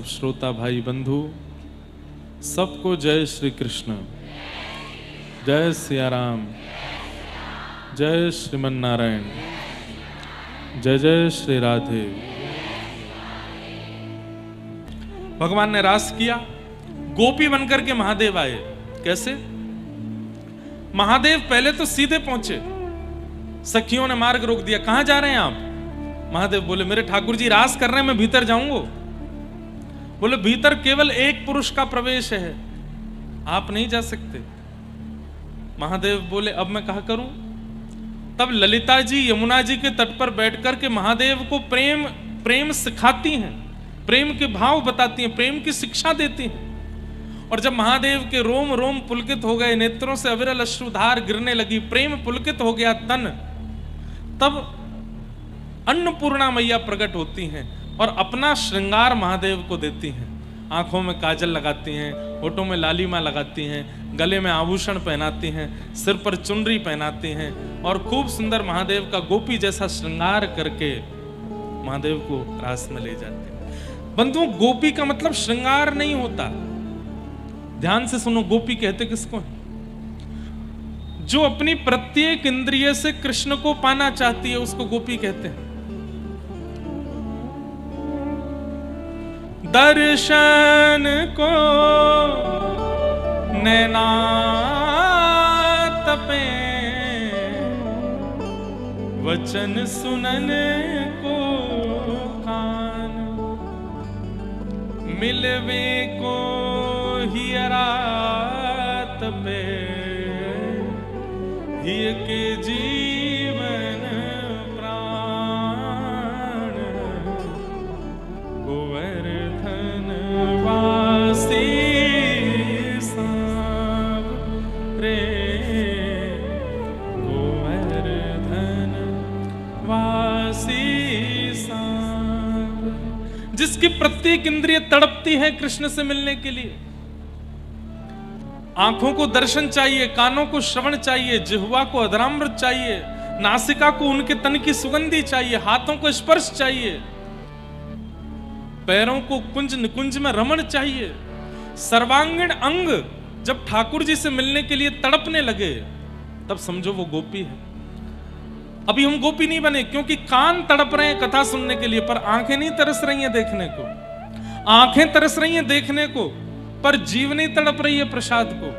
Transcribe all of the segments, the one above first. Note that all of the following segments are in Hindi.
श्रोता भाई बंधु सबको जय श्री कृष्ण, जय सिया राम, जय श्रीमन नारायण, जय जय श्री राधे। भगवान ने रास किया, गोपी बनकर के महादेव आए। कैसे? महादेव पहले तो सीधे पहुंचे, सखियों ने मार्ग रोक दिया। कहां जा रहे हैं आप? महादेव बोले मेरे ठाकुर जी रास कर रहे हैं, मैं भीतर जाऊंगा। बोले भीतर केवल एक पुरुष का प्रवेश है, आप नहीं जा सकते। महादेव बोले अब मैं कहा करूं? तब ललिता जी यमुना जी के तट पर बैठकर के महादेव को प्रेम सिखाती हैं, प्रेम के भाव बताती हैं, प्रेम की शिक्षा देती हैं। और जब महादेव के रोम रोम पुलकित हो गए, नेत्रों से अविरल अश्रुधार गिरने लगी, प्रेम पुलकित हो गया तन, तब अन्नपूर्णा मैया प्रकट होती हैं और अपना श्रृंगार महादेव को देती हैं। आंखों में काजल लगाती हैं, होठों में लालिमा लगाती हैं, गले में आभूषण पहनाती हैं, सिर पर चुनरी पहनाती हैं और खूब सुंदर महादेव का गोपी जैसा श्रृंगार करके महादेव को रास में ले जाते हैं। बंधुओं, गोपी का मतलब श्रृंगार नहीं होता। ध्यान से सुनो, गोपी कहते किसको है? जो अपनी प्रत्येक इंद्रिय से कृष्ण को पाना चाहती है उसको गोपी कहते हैं। दर्शन को नैना तपे, वचन सुनन को कान, मिलवे को हियरा तपे, हिय के जीवन प्राण, गोवर्धन वासी रे, गोवर्धन वासी। जिसकी प्रत्येक इंद्रिय तड़पती है कृष्ण से मिलने के लिए। आंखों को दर्शन चाहिए, कानों को श्रवण चाहिए, जिह्वा को अधरामृत चाहिए, नासिका को उनके तन की सुगंधी चाहिए, हाथों को स्पर्श चाहिए, पैरों को कुंज निकुंज में रमण चाहिए। सर्वांगीण अंग जब ठाकुर जी से मिलने के लिए तड़पने लगे तब समझो वो गोपी है। अभी हम गोपी नहीं बने क्योंकि कान तड़प रहे हैं कथा सुनने के लिए, पर आंखें नहीं तरस रही हैं देखने को। आंखें तरस रही हैं देखने को, पर जीव नहीं तड़प रही है प्रसाद को।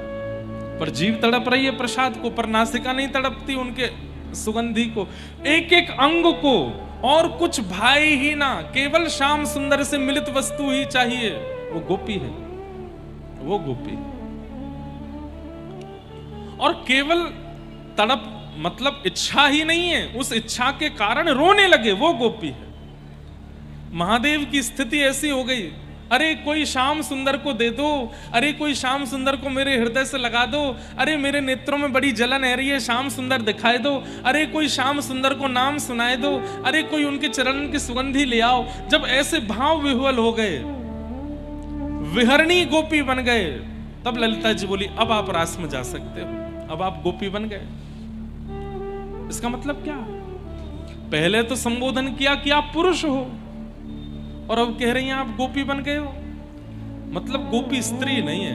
पर जीव तड़प रही है प्रसाद को, पर नासिका नहीं तड़पती उनके सुगंधी को। एक एक अंग को और कुछ भाई ही ना, केवल श्याम सुंदर से मिलित वस्तु ही चाहिए। वो गोपी है, वो गोपी। और केवल तड़प मतलब इच्छा ही नहीं है, उस इच्छा के कारण रोने लगे, वो गोपी है। महादेव की स्थिति ऐसी हो गई, अरे कोई श्याम सुंदर को दे दो, अरे कोई श्याम सुंदर को मेरे हृदय से लगा दो, अरे मेरे नेत्रों में बड़ी जलन है रही है, श्याम सुंदर दिखाए दो, अरे कोई श्याम सुंदर को नाम सुनाए दो, अरे कोई उनके चरण की सुगंधी ले आओ। जब ऐसे भाव विह्वल हो गए, विहरणी गोपी बन गए, तब ललिता जी बोली अब आप रास में जा सकते हो, अब आप गोपी बन गए। इसका मतलब क्या? पहले तो संबोधन किया कि आप पुरुष हो और अब कह रही हैं आप गोपी बन गए हो। मतलब गोपी स्त्री नहीं है,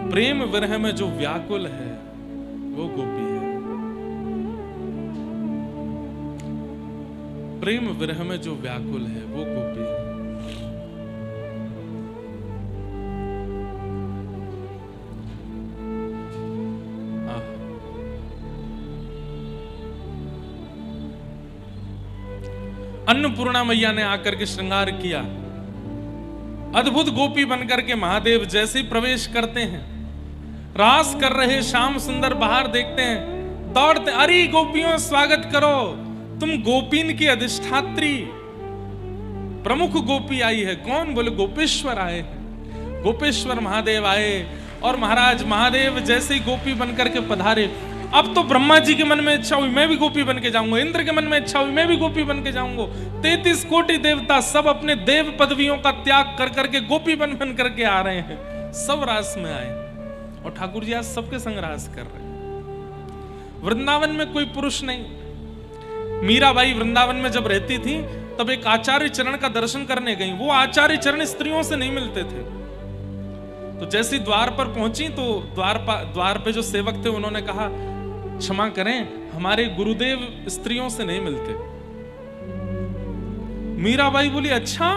प्रेम विरह में जो व्याकुल है वो गोपी है। प्रेम विरह में जो व्याकुल है वो गोपी है। अन्नपूर्णा मैया ने आकर के श्रृंगार किया। अद्भुत गोपी बनकर के महादेव जैसे ही प्रवेश करते हैं, रास कर रहे श्याम सुंदर बाहर देखते हैं, दौड़ते, अरे गोपियों स्वागत करो, तुम गोपीन की अधिष्ठात्री प्रमुख गोपी आई है। कौन? बोले गोपेश्वर आए हैं। गोपेश्वर महादेव आए और महाराज महादेव जैसे ही गोपी बनकर के पधारे, अब तो ब्रह्मा जी के मन में इच्छा हुई मैं भी गोपी बन के जाऊंगा, इंद्र के मन में इच्छा हुई मैं भी गोपी बन के जाऊंगा। 33 कोटि देवता सब अपने देव पदवियों का त्याग कर करके गोपी बन करके आ रहे हैं, सब रास में आए और ठाकुर जी आज सबके संग रास कर रहे हैं। वृंदावन में कोई पुरुष नहीं। मीराबाई वृंदावन में जब रहती थी तब एक आचार्य चरण का दर्शन करने गई। वो आचार्य चरण स्त्रियों से नहीं मिलते थे। तो जैसी द्वार पर पहुंची तो द्वार पे जो सेवक थे उन्होंने कहा, क्षमा करें, हमारे गुरुदेव स्त्रियों से नहीं मिलते। मीराबाई बोली, अच्छा,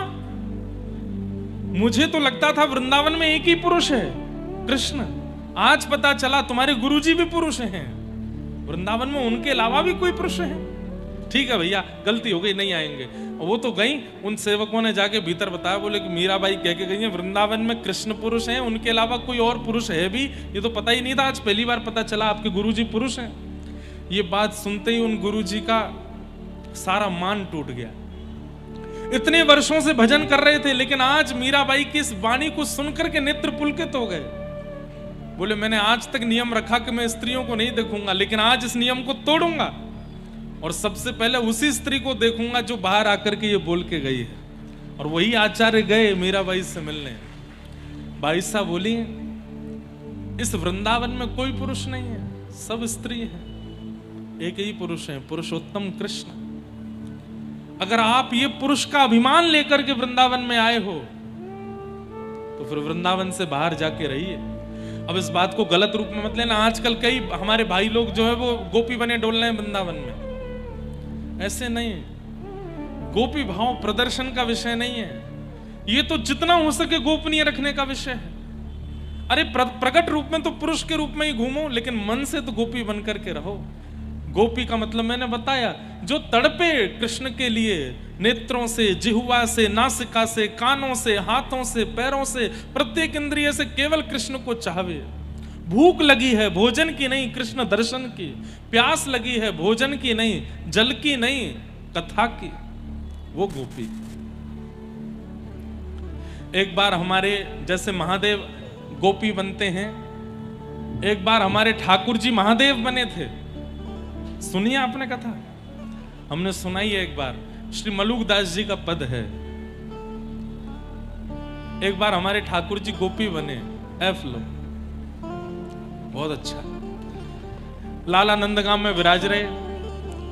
मुझे तो लगता था वृंदावन में एक ही पुरुष है, कृष्ण। आज पता चला तुम्हारे गुरुजी भी पुरुष हैं, वृंदावन में उनके अलावा भी कोई पुरुष है। ठीक है भैया, गलती हो गई, नहीं आएंगे। वो तो गई, उन सेवकों ने जाके भीतर बताया, बोले कि मीराबाई कह के गई है वृंदावन में कृष्ण पुरुष हैं, उनके अलावा कोई और पुरुष है भी, ये तो पता ही नहीं था, आज पहली बार पता चला आपके गुरुजी पुरुष हैं। ये बात सुनते ही उन गुरुजी का सारा मान टूट गया। इतने वर्षों से भजन कर रहे थे, लेकिन आज मीराबाई की इस वाणी को सुनकर के नेत्र पुलकित हो गए। बोले, मैंने आज तक नियम रखा कि मैं स्त्रियों को नहीं देखूंगा, लेकिन आज इस नियम को तोड़ूंगा और सबसे पहले उसी स्त्री को देखूंगा जो बाहर आकर के ये बोल के गई है। और वही आचार्य गए मीराबाई से मिलने। बाई साहब बोली, इस वृंदावन में कोई पुरुष नहीं है, सब स्त्री है, एक ही पुरुष है, पुरुषोत्तम कृष्ण। अगर आप ये पुरुष का अभिमान लेकर के वृंदावन में आए हो तो फिर वृंदावन से बाहर जाके रहिए। अब इस बात को गलत रूप में मत लेना। आजकल कई हमारे भाई लोग जो है वो गोपी बने डोल रहे हैं वृंदावन में, ऐसे नहीं। गोपी भाव प्रदर्शन का विषय नहीं है, ये तो जितना हो सके गोपनीय रखने का विषय है। अरे प्रकट रूप में तो पुरुष के रूप में ही घूमो, लेकिन मन से तो गोपी बन करके रहो। गोपी का मतलब मैंने बताया, जो तड़पे कृष्ण के लिए, नेत्रों से, जिह्वा से, नासिका से, कानों से, हाथों से, पैरों से, प्रत्येक इंद्रिय से केवल कृष्ण को चाहे। भूख लगी है भोजन की नहीं, कृष्ण दर्शन की। प्यास लगी है भोजन की नहीं, जल की नहीं, कथा की, वो गोपी। एक बार हमारे जैसे महादेव गोपी बनते हैं, एक बार हमारे ठाकुर जी महादेव बने थे। सुनिए आपने कथा, हमने सुनाई है एक बार। श्री मलुकदास जी का पद है। एक बार हमारे ठाकुर जी गोपी बने, एफ लो, बहुत अच्छा। लाला नंदगांव में विराज रहे।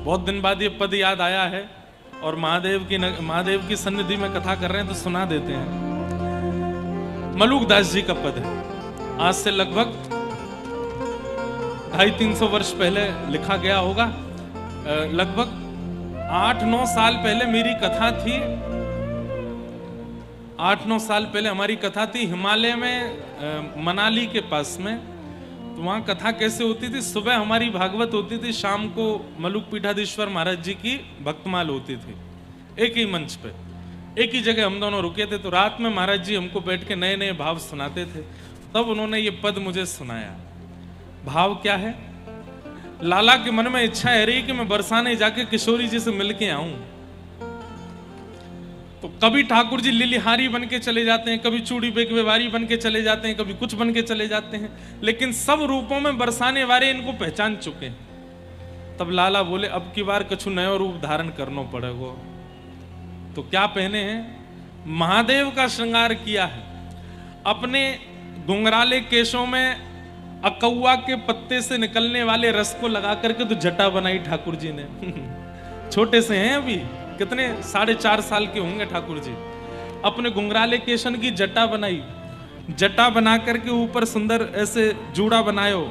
बहुत दिन बाद ये पद याद आया है और महादेव की सन्निधि में कथा कर रहे हैं तो सुना देते हैं। मलुकदास जी का पद है। आज से लगभग 250-300 वर्ष पहले लिखा गया होगा। लगभग 8-9 साल पहले मेरी कथा थी। 8-9 साल पहले हमारी कथा थी हिमालय में, मनाली के पास में। तो वहाँ कथा कैसे होती थी, सुबह हमारी भागवत होती थी, शाम को मलुक पीठाधीश्वर महाराज जी की भक्तमाल होती थी। एक ही मंच पे, एक ही जगह हम दोनों रुके थे। तो रात में महाराज जी हमको बैठ के नए नए भाव सुनाते थे। तब उन्होंने ये पद मुझे सुनाया। भाव क्या है? लाला के मन में इच्छा है रही कि मैं बरसाने जाके किशोरी जी से मिलके आऊं। तो कभी ठाकुर जी लिलिहारी बन के चले जाते हैं, कभी चूड़ी बेगवेवारी बन के चले जाते हैं, कभी कुछ बन के चले जाते हैं, लेकिन सब रूपों में बरसाने वाले इनको पहचान चुके हैं। तब लाला बोले, अब की बार कछु नयो रूप धारण करना पड़ेगा। तो क्या पहने हैं? महादेव का श्रृंगार किया है। अपने घुंघराले केशों में अकौआ के पत्ते से निकलने वाले रस को लगा करके तो जटा बनाई ठाकुर जी ने। छोटे से हैं अभी, कितने 4.5 साल के होंगे ठाकुर जी। अपने घुंघराले केशन की जटा बनाई। जटा बना करके ऊपर सुंदर ऐसे जूड़ा बनायो।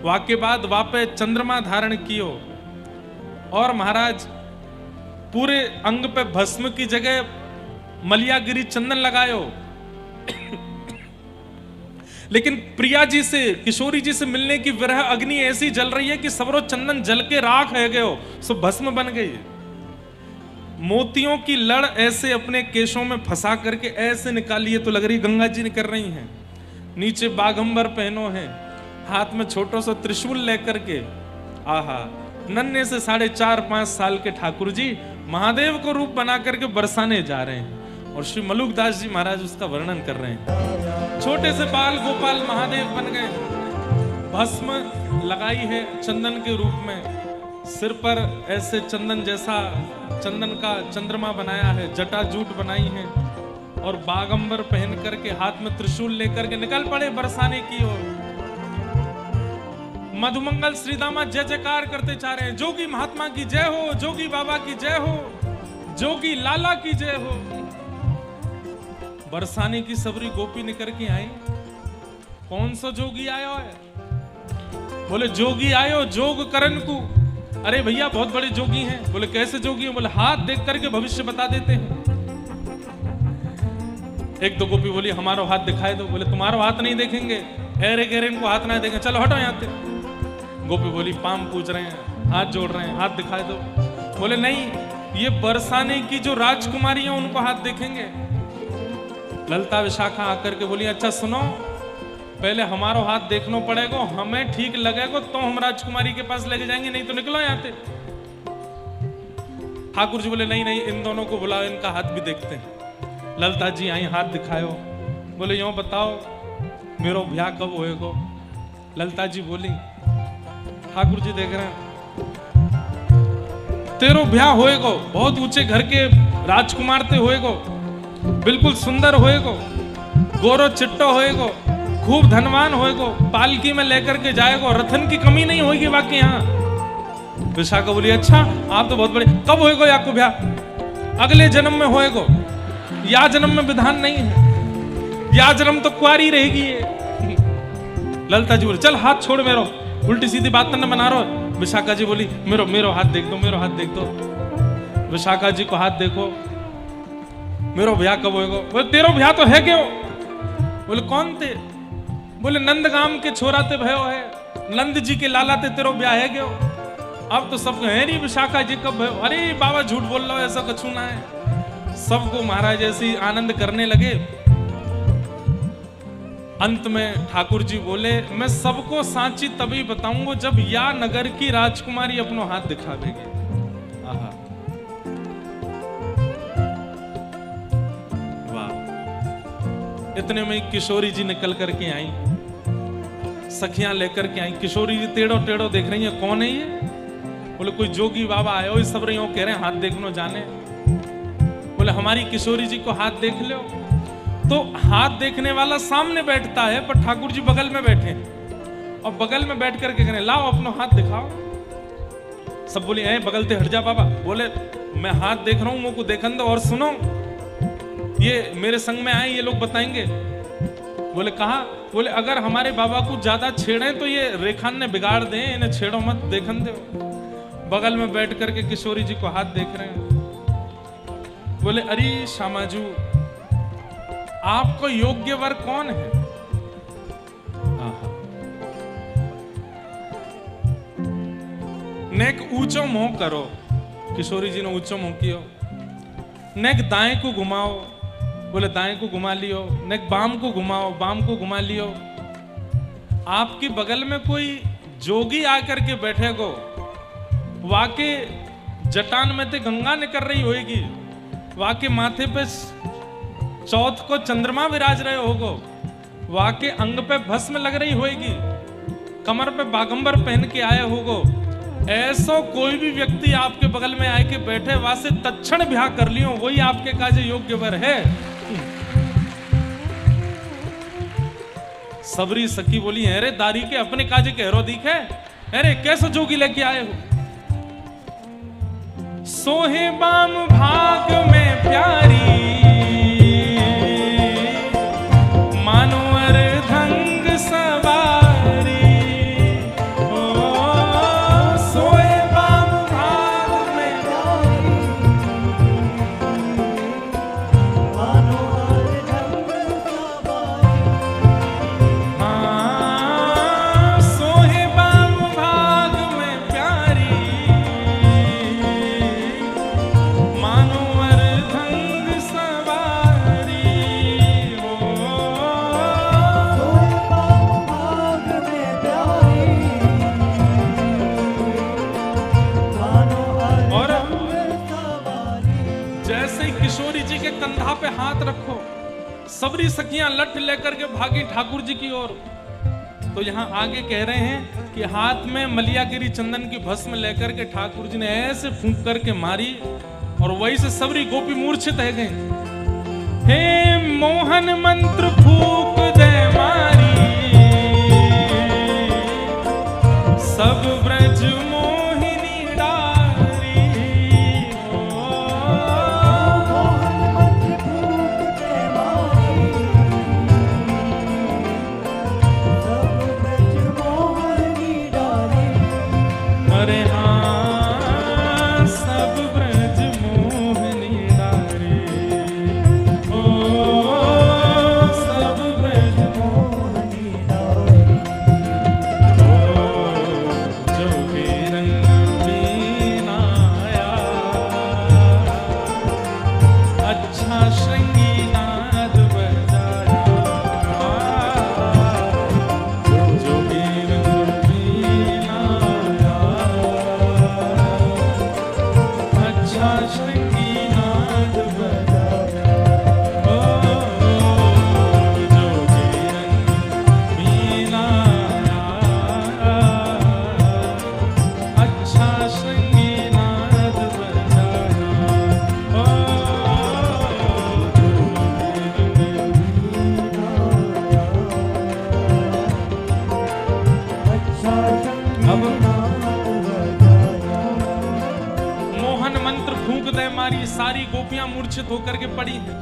वाके बाद वापे चंद्रमा धारण कियो। और महाराज पूरे अंग पे भस्म की जगह मलियागिरी चंदन लगायो। लेकिन प्रिया जी से, किशोरी जी से मिलने की विरह अग्नि ऐसी जल रही है कि सबरो चंदन जल के राख है गयो, सो भस्म बन गई। मोतियों की लड़ ऐसे अपने केशों में फंसा करके ऐसे निकाली है तो लग रही गंगा जी निकल रही हैं। नीचे बागंबर पहनो है, हाथ में छोटा सा त्रिशूल लेकर के, आहा, नन्हे से 4.5-5 साल के ठाकुर जी महादेव को रूप बना करके बरसाने जा रहे हैं। और श्री मलुकदास जी महाराज उसका वर्णन कर रहे हैं। छोटे से बाल गोपाल महादेव बन गए, भस्म लगाई है चंदन के रूप में, सिर पर ऐसे चंदन जैसा चंदन का चंद्रमा बनाया है, जटा जूट बनाई है और बागंबर पहन करके हाथ में त्रिशूल लेकर के निकल पड़े बरसाने की ओर। मधुमंगल श्रीदामा जय जयकार करते जा रहे हैं। जोगी महात्मा की जय हो, जोगी बाबा की जय हो। जोगी लाला की जय हो। बरसाने की सबरी गोपी निकल के आई। कौन सा जोगी आयो है? बोले जोगी आयो जोग करन को। अरे भैया बहुत बड़े जोगी हैं। बोले कैसे जोगी हैं? बोले हाथ देख करके भविष्य बता देते हैं। एक तो गोपी बोली हमारा हाथ दिखाए दो। बोले तुम्हारा हाथ नहीं देखेंगे, अरे कह रहे इनको हाथ ना देखें, चलो हटो यहाँ से। गोपी बोली पाम पूछ रहे हैं, हाथ जोड़ रहे हैं, हाथ दिखाए दो। बोले नहीं, ये बरसाने की जो राजकुमारी है उनको हाथ देखेंगे। ललता विशाखा आकर के बोली अच्छा सुनो, पहले हमारा हाथ देखना पड़ेगा, हमें ठीक लगेगा तो हम राजकुमारी के पास लेके जाएंगे, नहीं तो निकलो यहाँ से। ठाकुर जी बोले नहीं नहीं, इन दोनों को बुलाओ, इनका हाथ भी देखते हैं। ललता जी आई, हाथ दिखायो। बोले यूं बताओ मेरा ब्याह कब होएगा? ललता जी बोली ठाकुर जी देख रहे हैं तेरो ब्याह होएगा, बहुत ऊंचे घर के राजकुमार ते होएगा, बिल्कुल सुंदर होएगा, गोरो चिट्टो होएगा, खूब धनवान होएगा, पालकी में लेकर के जाएगा, रथन की कमी नहीं होगी बाकी यहाँ। विशाखा बोली अच्छा आप तो बहुत बड़े, कब होएगा याको ब्याह? अगले जन्म में होएगा, या जन्म में विधान नहीं है, या जन्म तो कुआरी रहेगी ये। ललता जी बोली चल हाथ छोड़ मेरो, उल्टी सीधी बात न बना रहो। विशाखा जी बोली मेरो हाथ देख दो, मेरो हाथ देख दो। विशाखा जी को हाथ देखो, मेरो ब्याह कब होएगा? बोले तेरो ब्याह तो है क्यों? बोले कौन थे? बोले नंदगाम के छोरा ते भयो है, नंद जी के लाला ते तेरो ब्याह है क्यों? अब तो सब है नहीं विशाखा जी कब भयो? अरे बाबा झूठ बोल रहा हो, ऐसा कछु ना है। सबको महाराज ऐसे आनंद करने लगे। अंत में ठाकुर जी बोले मैं सबको सांची तभी बताऊंगा जब या नगर की राजकुमारी अपनो हाथ दिखावेगी। आहा वाह। इतने में किशोरी जी निकल करके आई, सखियां लेकर के आई। किशोरी जी टेढ़ो टेढ़ो देख रही है, कौन है ये? बोले कोई जोगी बाबा आयो, इस सब रही कह रहे हैं हाथ देखनो जाने। बोले हमारी किशोरी जी को हाथ देख लो। तो हाथ देखने वाला सामने बैठता है, पर ठाकुर जी बगल में बैठे हैं और बगल में बैठ करके कह रहे लाओ अपना हाथ दिखाओ। सब बोले ऐ बगल से हट जा बाबा। बोले मैं हाथ देख रहा हूं, मुझको देखन दो। और सुनो ये मेरे संग में आए, ये लोग बताएंगे। बोले कहा? बोले अगर हमारे बाबा को ज्यादा छेड़े तो ये रेखान ने बिगाड़ दे, इन्हें छेड़ो मत, देखन दो। बगल में बैठ करके किशोरी जी को हाथ देख रहे हैं। बोले अरे श्यामाजू आपको योग्य वर कौन है? नेक ऊंचो मुंह करो। किशोरी जी ने ऊंचो मुंह कियो। नेक दाएं को घुमाओ। बोले दाएं को घुमा लियो। नेक बाम को घुमाओ, बाम को घुमा लियो। आपकी बगल में कोई जोगी आकर के बैठेगो, वाके जटान में ते गंगा निकल रही होगी, वाके माथे पे चौथ को चंद्रमा विराज रहे होगो, वाके अंग पे भस्म लग रही होगी, कमर पे बागंबर पहन के आए होगो। ऐसा कोई भी व्यक्ति आपके बगल में आए के बैठे, वासे तत्क्षण ब्याह कर लियो, वही आपके काजे योग्य वर है। सबरी सखी बोली अरे दारी के अपने काजे कहरो दिखे, अरे कैसे जोगी लेके आए हो? सोहे बाम भाग में प्यारी, मानवर धंग सवारी। ओ सोहे बाम भाग में प्यारी, मानवर धंग सवारी। हाँ सोहे बाम भाग में प्यारी, मानवर धंग सवारी। जैसे ही किशोरी जी के कंधा पे हाथ रखो, सबरी सखियां लठ लेकर के भागी ठाकुर जी की ओर। तो यहाँ आगे कह रहे हैं कि हाथ में मलियागिरी चंदन की भस्म लेकर के ठाकुर जी ने ऐसे फूंक करके मारी और वही से सबरी गोपी मूर्छित है गई। हे मोहन मंत्र फूक दे मारी, सब ब्रज मोहिनी डारी। ओ सारी गोपियां मूर्छित होकर के पड़ी हैं।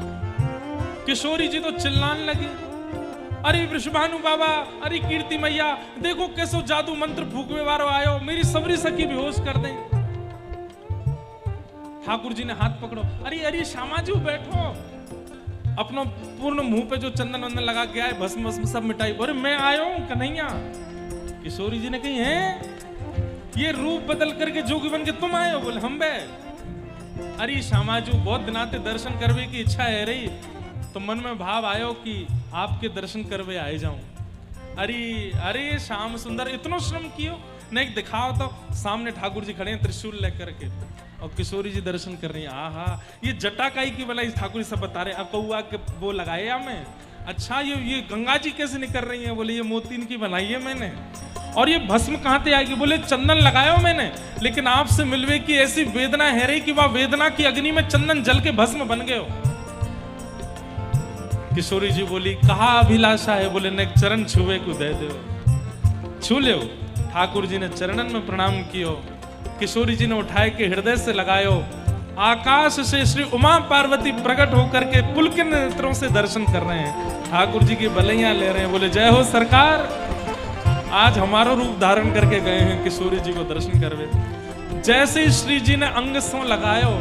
किशोरी जी तो चिल्लाने लगी, अरे वृषभानु बाबा, अरे कीर्ति मैया, देखो कैसो जादू मंत्र फूकवे वारो आयो, मेरी सबरी सखी बेहोश कर दे। ठाकुर जी ने हाथ पकड़ो, अरे अरे श्यामा जी बैठो, अपनो पूर्ण मुंह पे जो चंदन वंदन लगा के आए, भस्म भस्म सब मिटाई, बोले मैं आयो हूं कन्हैया। किशोरी जी ने कही, है ये रूप बदल करके जोगी बन के तुम आए हो? बोले हम बे। अरे श्यामा जी बहुत दिनाते दर्शन करवे की इच्छा है रही, तो मन में भाव आयो कि आपके दर्शन करवे आए जाऊं। अरे अरे श्याम सुंदर, इतनो श्रम कियो, नहीं दिखाओ तो। सामने ठाकुर जी खड़े हैं त्रिशूल लेकर के, और किशोरी जी दर्शन कर रही है। आहा, ये जटाकाई की बनाई, ठाकुर जी सब बता रहे, अकौआ के वो लगाए या मैं। अच्छा ये गंगा जी कैसे निकल रही है? बोले ये मोतीन की बनाई है मैंने। और ये भस्म कहां से आएगी? बोले चंदन लगाया मैंने, लेकिन आपसे मिलवे की ऐसी वेदना है रही कि वह वेदना की अग्नि में चंदन जल के भस्म बन गए हो। किशोरी जी बोली, कहा अभिलाषा है? बोले ने चरण छुए को दे दो, छू ले। ठाकुर जी ने चरणन में प्रणाम कियो, किशोरी जी ने उठाए के हृदय से लगायो। आकाश से श्री उमा पार्वती प्रकट होकर के पुलकित नेत्रों से दर्शन कर रहे हैं, ठाकुर जी की बलैया ले रहे हैं। बोले जय हो सरकार, आज हमारा रूप धारण करके गए हैं किशोरी जी को दर्शन करवे। जैसे ही श्री जी ने अंग सो लगायो,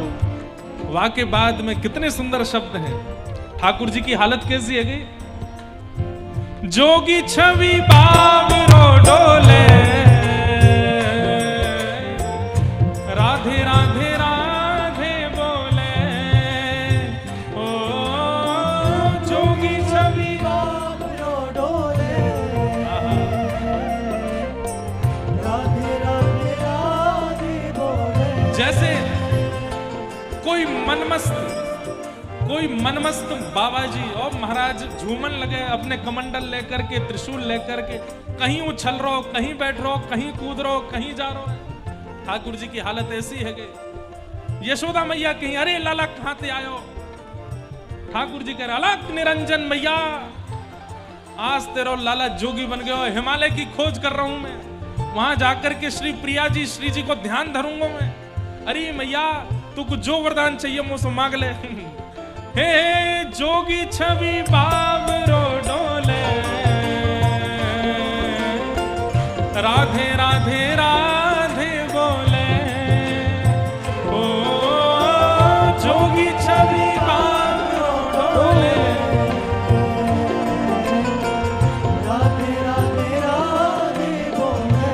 वाके बाद में कितने सुंदर शब्द हैं। ठाकुर जी की हालत कैसी है गई? जोगी छवि बावरो डोले, राधे राधे राधे बोले, ओ जोगी छवि बावरो डोले, राधे राधे राधे बोले। जैसे कोई मनमस्त बाबा जी और महाराज झूमन लगे, अपने कमंडल लेकर के, त्रिशूल लेकर के, कहीं उछल रहो, कहीं बैठ रहो, कहीं कूद रहो, कहीं जा रहो। ठाकुर जी की हालत ऐसी है गई। यशोदा मैया कहीं, अरे लाला कहां से आयो? ठाकुर जी कह रहे, अलग निरंजन मैया, आज तेरो लाला जोगी बन गयो, हिमालय की खोज कर रहा हूं मैं, वहां जाकर के श्री प्रिया जी, श्री जी को ध्यान धरूंगा मैं। अरे मैया, तू कुछ जो वरदान चाहिए मुझसे मांग ले। हे जोगी छवि बावरो डोले, राधे राधे राधे बोले, ओ जोगी छवि बावरो डोले, राधे राधे राधे बोले।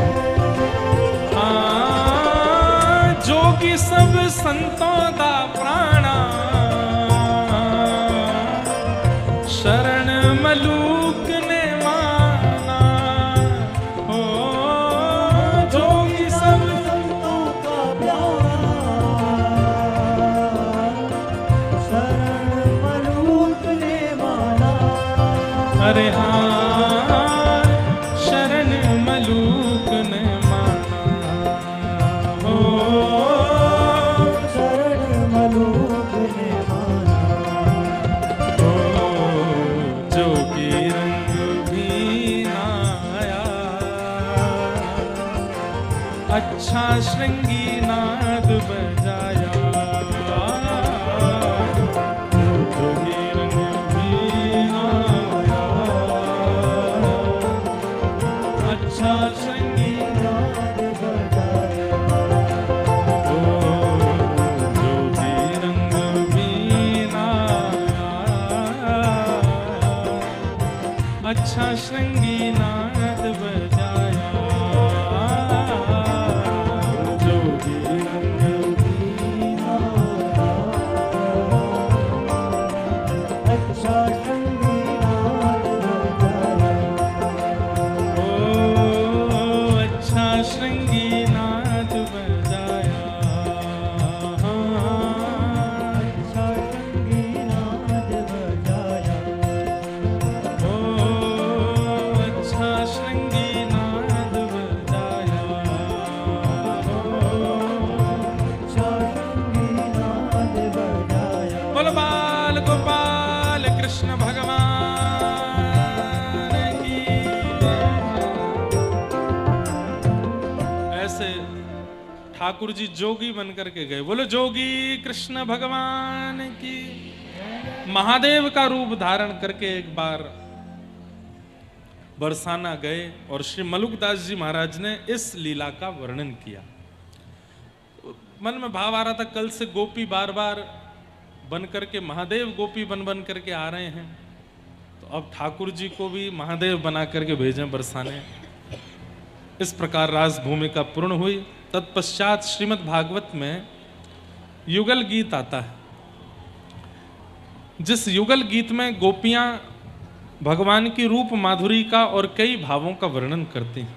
जोगी सब संतों दा प्राणा, शरण मलूक ने माना, हो जोगी सब संतों का प्यारा, शरण मलूक ने माना। अरे हाँ, शरण मलूक ने माना, हो शरण मलूक ने माना। अच्छा श्रृंगी नाद बजाया, जोगी रंग भी आया, अच्छा श्रृंगी नाद बजाया, ओ जोगी रंग भी आया, अच्छा श्रृंगी नाद बजाया। ठाकुर जी जोगी बन करके गए। बोलो जोगी कृष्ण भगवान की। महादेव का रूप धारण करके एक बार बरसाना गए और श्री मलुकदास जी महाराज ने इस लीला का वर्णन किया। मन में भाव आ रहा था, कल से गोपी बार बार बन करके महादेव गोपी बन बन करके आ रहे हैं, तो अब ठाकुर जी को भी महादेव बना करके भेजें बरसाने। इस प्रकार रास भूमिका पूर्ण हुई। तत्पश्चात श्रीमद् भागवत में युगल गीत आता है, जिस युगल गीत में गोपियां भगवान की रूप माधुरी का और कई भावों का वर्णन करती हैं।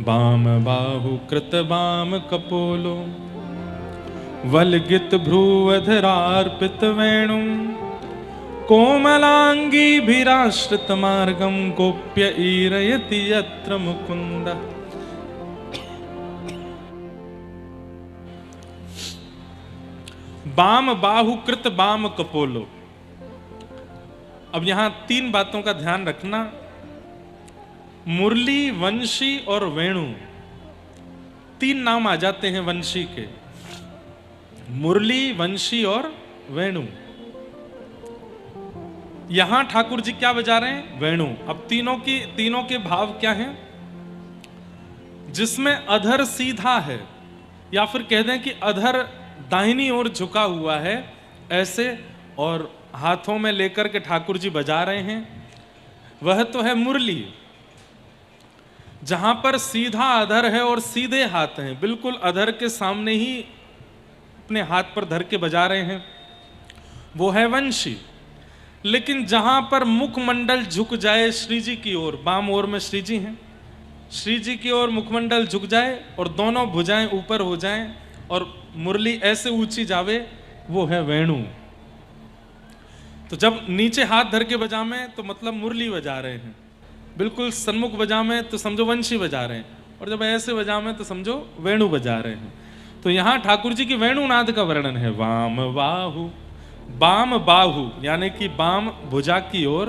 बाम बाहु कृत बाम कपोलो वलगित भ्रूअधरार्पित वेणु कोमलांगी भीराश्रित मार्गम गोप्य ईरयति यत्र मुकुंद। बाम बाहु कृत बाम कपोलो। अब यहां तीन बातों का ध्यान रखना। मुरली, वंशी और वेणु, तीन नाम आ जाते हैं वंशी के। मुरली, वंशी और वेणु। यहां ठाकुर जी क्या बजा रहे हैं? वेणु। अब तीनों के भाव क्या हैं? जिसमें अधर सीधा है, या फिर कह दें कि अधर दाहिनी ओर झुका हुआ है ऐसे, और हाथों में लेकर के ठाकुर जी बजा रहे हैं, वह तो है मुरली। जहां पर सीधा अधर है और सीधे हाथ हैं, बिल्कुल अधर के सामने ही अपने हाथ पर धर के बजा रहे हैं, वो है वंशी। लेकिन जहां पर मुखमंडल झुक जाए श्री जी की ओर, बाम ओर में श्री जी हैं, श्री जी की ओर मुखमंडल झुक जाए और दोनों भुजाएं ऊपर हो जाएं और मुरली ऐसे ऊंची जावे, वो है वेणु। तो जब नीचे हाथ धर के बजावे तो मतलब मुरली बजा रहे हैं, बिल्कुल सन्मुख बजावे तो समझो वंशी बजा रहे हैं, और जब ऐसे बजावे तो समझो वेणु बजा रहे हैं। तो यहां ठाकुर जी की वेणुनाद का वर्णन है। वाम बाहु, बाम बाहु यानी कि बाम भुजा की ओर,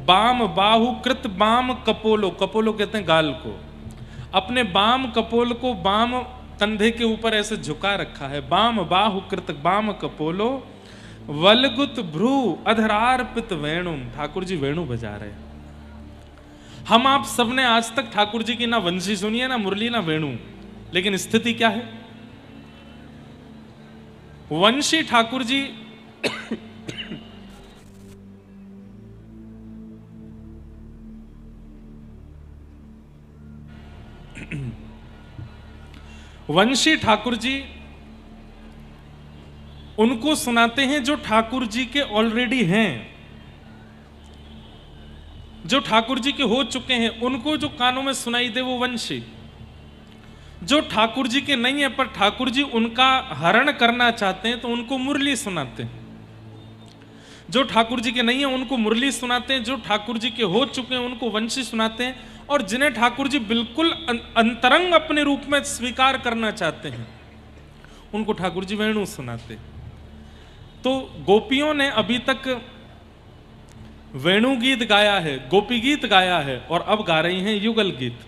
बाम बाहु कृत बाम कपोलो, कपोलो कहते हैं गाल को, अपने बाम कपोल को बाम कंधे के ऊपर ऐसे झुका रखा है। बाम बाहु कृत बाम कपोलो वलगुत भ्रू अधरार्पित वेणु। ठाकुर जी वेणु बजा रहे हैं। हम आप सबने आज तक ठाकुर जी की ना वंशी सुनी है, ना मुरली, ना वेणु, लेकिन स्थिति क्या है? वंशी ठाकुर जी वंशी ठाकुर जी उनको सुनाते हैं जो ठाकुर जी के ऑलरेडी हैं, जो ठाकुर जी के हो चुके हैं, उनको जो कानों में सुनाई दे वो वंशी। जो ठाकुर जी के नहीं है पर ठाकुर जी उनका हरण करना चाहते हैं तो उनको मुरली सुनाते हैं। जो ठाकुर जी के नहीं है उनको मुरली सुनाते हैं, जो ठाकुर जी के हो चुके हैं उनको वंशी सुनाते हैं, और जिन्हें ठाकुर जी बिल्कुल अंतरंग अपने रूप में स्वीकार करना चाहते हैं उनको ठाकुर जी वेणु सुनाते। तो गोपियों ने अभी तक वेणु गीत गाया है, गोपी गीत गाया है, और अब गा रही हैं युगल गीत।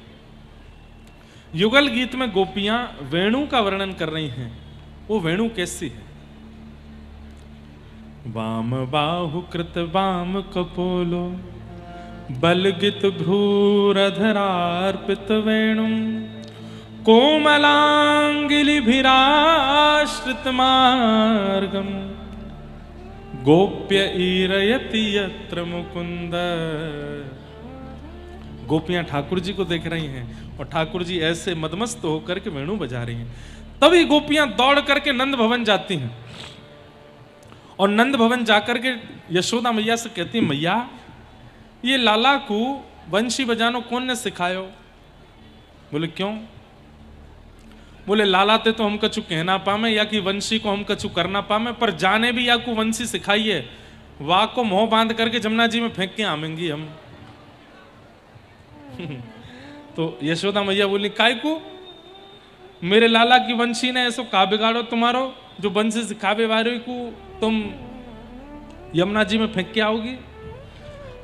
युगल गीत में गोपियां वेणु का वर्णन कर रही हैं। वो वेणु कैसी है? वाम बाहु कृत वाम कपोलो बलगित भ्रूरधरार्पित वेणु कोमलांगिलिभिराश्रित मार्गम गोप्य ईरयति यत्र मुकुंद। गोपियां ठाकुर जी को देख रही हैं और ठाकुर जी ऐसे मदमस्त होकर के वेणु बजा रही हैं। तभी गोपियां दौड़ करके नंद भवन जाती हैं और नंद भवन जाकर के यशोदा मैया से कहती हैं, मैया ये लाला को वंशी बजानो कौन ने सिखायो? बोले क्यों? बोले लाला ते तो हम कछु कहना पामे या कि वंशी को हम कछु करना पामे, पर जाने भी या को वंशी सिखाइए, वाह को मोह बांध करके जमुना जी में फेंक के आमेंगी हम। तो यशोदा मैया बोली, काय को? मेरे लाला की वंशी ने ऐसो का बिगाड़ो तुम्हारो जो वंशी सिखावे वाले को तुम यमुना जी में फेंक के आओगी?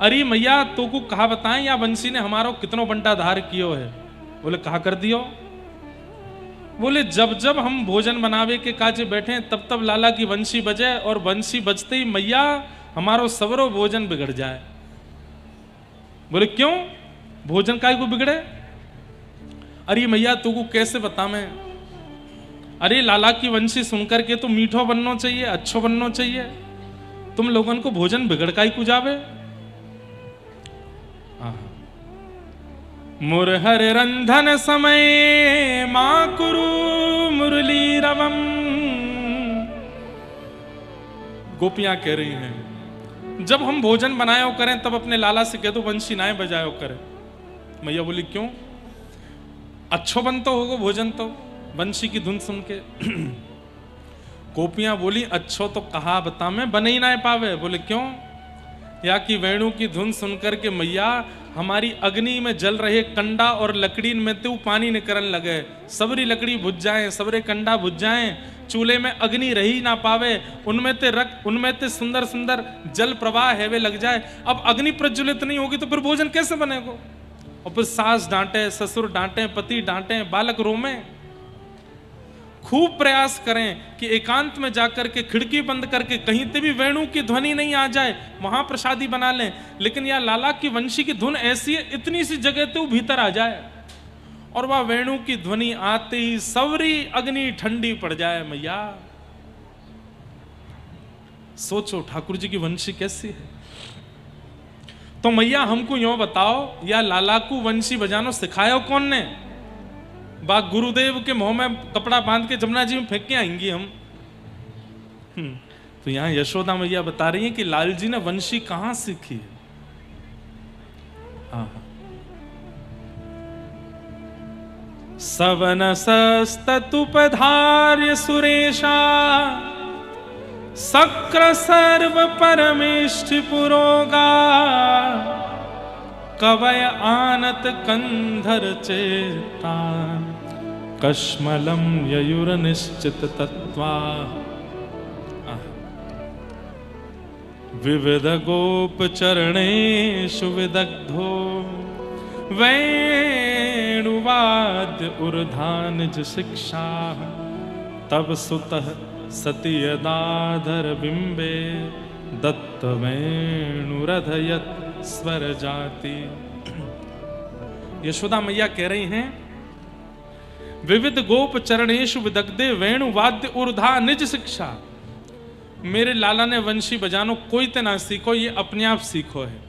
अरे मैया तो को कहा बताएं या वंशी ने हमारा कितनो बंटा धार कियो है, बोले कहा कर दियो। बोले जब जब हम भोजन बनावे के काजे बैठे तब तब लाला की वंशी बजे और वंशी बजते ही मैया हमारो सवरो भोजन बिगड़ जाए। बोले क्यों भोजन काय को बिगड़े? अरे मैया तू को कैसे बता मैं, अरे लाला की वंशी सुनकर के तो मीठो बनना चाहिए, अच्छो बनना चाहिए, तुम लोगन को भोजन बिगड़ का ही कुजावे। मुरहर रंधन समय मां कुरु मुरली रवम। गोपियां कह रही हैं जब हम भोजन बनायो करें तब अपने लाला से कह दो वंशी नाए बजायो करे। मैया बोली क्यों? अच्छो बनता होगा भोजन तो वंशी की धुन सुन के। गोपियां बोली अच्छो तो कहा बता मैं बन ही ना पावे। बोले क्यों? या कि वेणु की धुन सुनकर के मैया हमारी अग्नि में जल रहे कंडा और लकड़ी में तो पानी निकलने लगे, सबरी लकड़ी बुझ जाए, सबरे कंडा बुझ जाए, चूल्हे में अग्नि रही ना पावे, उनमें ते सुंदर सुंदर जल प्रवाह है वे लग जाए। अब अग्नि प्रज्वलित नहीं होगी तो फिर भोजन कैसे बनेगा? और फिर सास डांटे, ससुर डांटे, पति डांटे, बालक रोमे। खूब प्रयास करें कि एकांत में जाकर के खिड़की बंद करके कहीं से भी वेणु की ध्वनि नहीं आ जाए, वहां प्रसादी बना लें। लेकिन यह लाला की वंशी की धुन ऐसी है, इतनी सी जगह तो भीतर आ जाए और वह वेणु की ध्वनि आते ही सवरी अग्नि ठंडी पड़ जाए। मैया सोचो ठाकुर जी की वंशी कैसी है। तो मैया हमको यूं बताओ, या लाला को वंशी बजानो सिखाया कौन ने? बा गुरुदेव के मुंह में कपड़ा बांध के जमुना जी में फेंक के आएंगी हम। तो यहां यशोदा मैया बता रही हैं कि लाल जी ने वंशी कहां सीखी है। सवन सस्तुपधार्य सुरेशा सक्र सर्व परमेष्ठ पुरोगा कवय आनत कंधर चेता कश्मलम ययुर निश्चित तत्वा। विविध गोप चरणेषु विदग्धो वेणुवाद्य ऊर्धानिज शिक्षा तब सुतः सती यदाधर बिंबे दत्त वेणुरधयत स्वर जाति। यशोदा मैया कह रही हैं विविध गोप चरणेषु विदग्धे वेणु वाद्य ऊर्धा निज शिक्षा। मेरे लाला ने वंशी बजानो कोई तो ना सीखो, ये अपने आप सीखो है।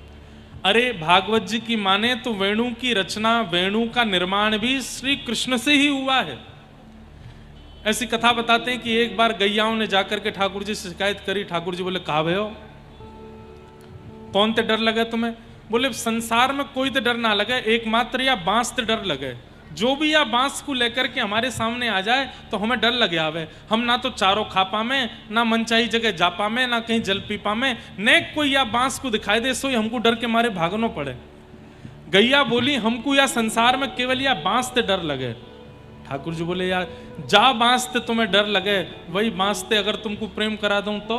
अरे भागवत जी की माने तो वेणु की रचना, वेणु का निर्माण भी श्री कृष्ण से ही हुआ है। ऐसी कथा बताते हैं कि एक बार गैयाओं ने जाकर के ठाकुर जी से शिकायत करी। ठाकुर जी बोले कहा भयो कौन ते डर लगे तुम्हें? बोले संसार में कोई तो डर ना लगे, एकमात्र या बांस ते डर लगे। जो भी या बांस को लेकर के हमारे सामने आ जाए तो हमें डर लगे आवे। हम ना तो चारों खा पामे, ना मनचाही जगह जा पामे, ना कहीं जल पी पामे, ने कोई या बांस को दिखाई दे सो हमको डर के मारे भागनो पड़े। गैया बोली हमको या संसार में केवल या बांस ते डर लगे। ठाकुर जी बोले यार जा बांस ते तुम्हें डर लगे, वही बांस ते अगर तुमको प्रेम करा दूं तो?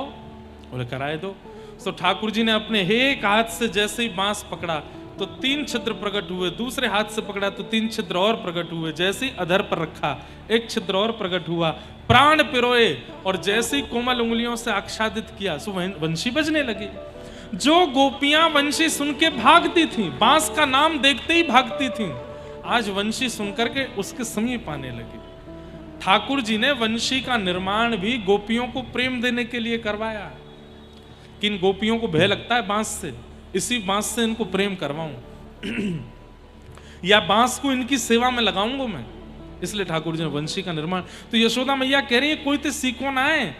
बोले कराए दो। तो ठाकुर जी ने अपने एक हाथ से जैसे ही बांस पकड़ा तो 3 छिद्र प्रकट हुए, दूसरे हाथ से पकड़ा तो 3 छिद्र और प्रकट हुए, जैसे ही अधर पर रखा 1 छिद्र और प्रकट हुआ, प्राण पिरोए और जैसे ही कोमल उंगलियों से आच्छादित किया सो वंशी बजने लगी। जो गोपियां वंशी सुन के भागती थीं, बांस का नाम देखते ही भागती थीं, आज वंशी सुनकर के उसके समीप आने लगी। ठाकुर जी ने वंशी का निर्माण भी गोपियों को प्रेम देने के लिए करवाया। किन गोपियों को भय लगता है बांस से, इसी बांस से इनको प्रेम करवाऊं या बांस को इनकी सेवा में लगाऊंगा मैं, इसलिए ठाकुर जी ने वंशी का निर्माण। तो यशोदा मैया कह रही है कोई तो सीखो ना है,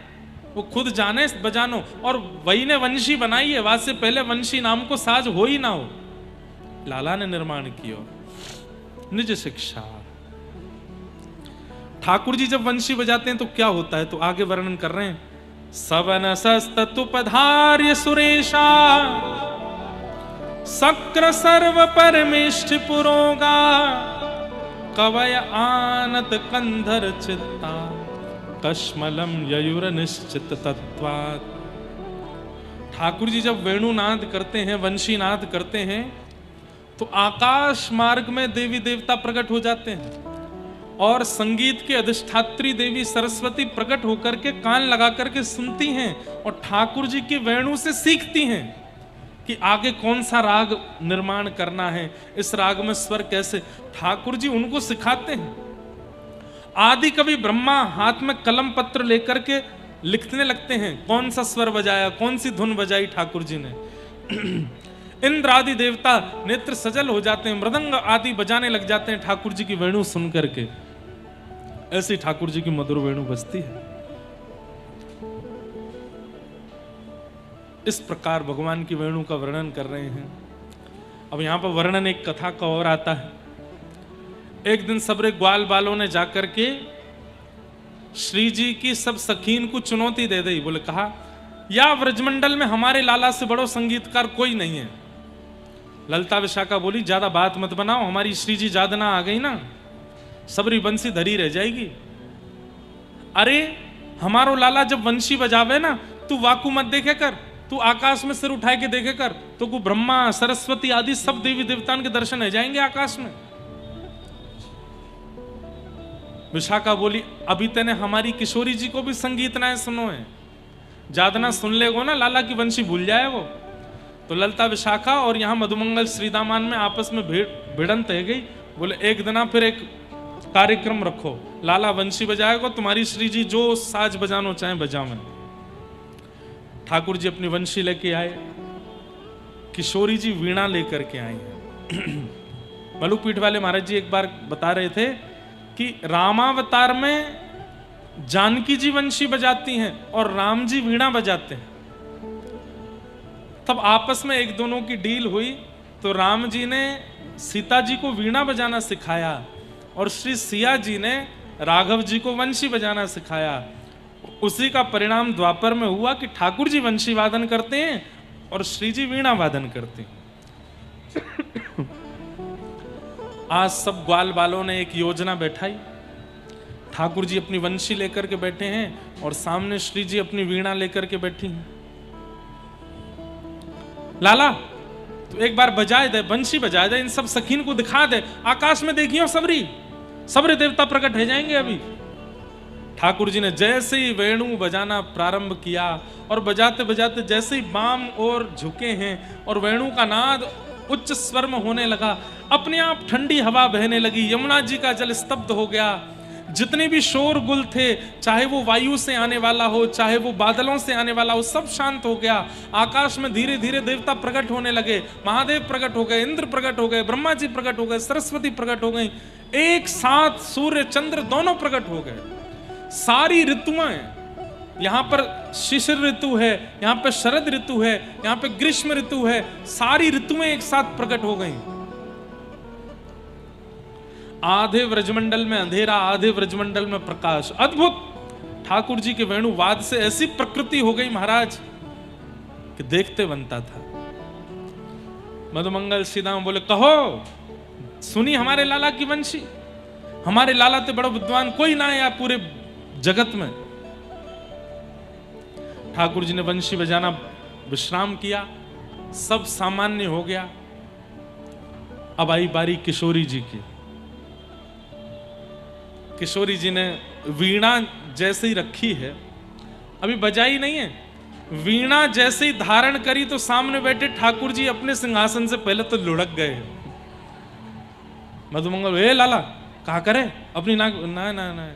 वो खुद जाने बजानो। और वही ने वंशी बनाई है, वहां से पहले वंशी नाम को साज हो ही ना हो, लाला ने निर्माण किया निज शिक्षा। ठाकुर जी जब वंशी बजाते हैं तो क्या होता है, तो आगे वर्णन कर रहे हैं। सवन सस्तुपधार्य सुरेशा सक्र सर्व परमेष्ठ पुरोगा कवय आनत कंधर चित्ता कश्मलम ययुर निश्चित तत्वात्। ठाकुर जी जब वेणुनाद करते हैं, वंशीनाद करते हैं, तो आकाश मार्ग में देवी देवता प्रकट हो जाते हैं और संगीत के अधिष्ठात्री देवी सरस्वती प्रकट होकर के कान लगा करके सुनती हैं और ठाकुर जी के वेणु से सीखती हैं कि आगे कौन सा राग निर्माण करना है, इस राग में स्वर कैसे। ठाकुर जी उनको सिखाते हैं। आदि कवि ब्रह्मा हाथ में कलम पत्र लेकर के लिखने लगते हैं, कौन सा स्वर बजाया, कौन सी धुन बजाई ठाकुर जी ने। इंद्र आदि देवता नेत्र सजल हो जाते हैं, मृदंग आदि बजाने लग जाते हैं ठाकुर जी की वेणु सुन करके। ऐसी ठाकुर जी की मधुर वेणु बजती है। इस प्रकार भगवान की वेणु का वर्णन कर रहे हैं। अब यहां पर वर्णन एक कथा का और आता है। एक दिन सबरे ग्वाल बालों ने जाकर के श्री जी की सब सखीन को चुनौती दे दी। बोले कहा, या व्रजमंडल में हमारे लाला से बड़ो संगीतकार कोई नहीं है। ललता विशाखा बोली, ज्यादा बात मत बनाओ, हमारी श्री जी जादना आ गई ना, सबरी बंसी धरी रह जाएगी। अरे हमारो लाला जब वंशी बजावे ना, तू वाकू मत देखे कर, तू आकाश में सिर उठाए के देखे कर, तो को ब्रह्मा सरस्वती आदि सब देवी देवताओं के दर्शन हो जाएंगे आकाश में। विशाखा बोली, अभी तेने हमारी किशोरी जी को भी संगीत ना सुनो है, जादना सुन लेगो ना लाला की वंशी भूल जाए वो। तो ललता विशाखा और यहाँ मधुमंगल श्रीदामान में आपस में भिड़ंत है गई। बोले एक दिन फिर एक कार्यक्रम रखो, लाला वंशी बजाएगा, तुम्हारी श्री जी जो साज बजानो चाहे बजावन। ठाकुर जी अपनी वंशी लेके आए, किशोरी जी वीणा लेकर के आई हैं। मलुकपीठ वाले महाराज जी एक बार बता रहे थे कि रामावतार में जानकी जी वंशी बजाती हैं और राम जी वीणा बजाते हैं। तब आपस में एक दोनों की डील हुई, तो राम जी ने सीता जी को वीणा बजाना सिखाया और श्री सिया जी ने राघव जी को वंशी बजाना सिखाया। उसी का परिणाम द्वापर में हुआ कि ठाकुर जी वंशी वादन करते हैं और श्री जी वीणा वादन करते हैं। आज सब ग्वाल बालों ने एक योजना बैठाई। ठाकुर जी अपनी वंशी लेकर के बैठे हैं और सामने श्री जी अपनी वीणा लेकर के बैठी हैं। लाला तो एक बार बजाए दे, वंशी बजाए दे, इन सब सखीन को दिखा दे, आकाश में देखियो सबरे देवता प्रकट हो जाएंगे अभी। ठाकुर जी ने जैसे ही वेणु बजाना प्रारंभ किया और बजाते बजाते जैसे ही बाम और झुके हैं और वेणु का नाद उच्च स्वर में होने लगा, अपने आप ठंडी हवा बहने लगी, यमुना जी का जल स्तब्ध हो गया। जितने भी शोरगुल थे, चाहे वो वायु से आने वाला हो, चाहे वो बादलों से आने वाला हो, सब शांत हो गया। आकाश में धीरे धीरे देवता प्रकट होने लगे, महादेव प्रकट हो गए, इंद्र प्रकट हो गए, ब्रह्मा जी प्रकट हो गए, सरस्वती प्रकट हो गई, एक साथ सूर्य चंद्र दोनों प्रकट हो गए। सारी ऋतुएं, यहां पर शिशिर ऋतु है, यहां पर शरद ऋतु है, यहां पर ग्रीष्म ऋतु है, सारी ऋतुएं एक साथ प्रकट हो गई। आधे व्रजमंडल में अंधेरा, आधे व्रजमंडल में प्रकाश। अद्भुत! ठाकुर जी के वेणुवाद से ऐसी प्रकृति हो गई महाराज कि देखते बनता था। मधुमंगल श्रीदाम बोले, कहो सुनी हमारे लाला की वंशी, हमारे लाला ते बड़ो विद्वान कोई ना है पूरे जगत में। ठाकुर जी ने वंशी बजाना विश्राम किया, सब सामान्य हो गया। अब आई बारी किशोरी जी की। किशोरी जी ने वीणा जैसे ही रखी है, अभी बजाई नहीं है, वीणा जैसे ही धारण करी तो सामने बैठे ठाकुर जी अपने सिंहासन से पहले तो लुढ़क गए। मधुमंगल, ए लाला कहा करे अपनी नाक, ना ना ना,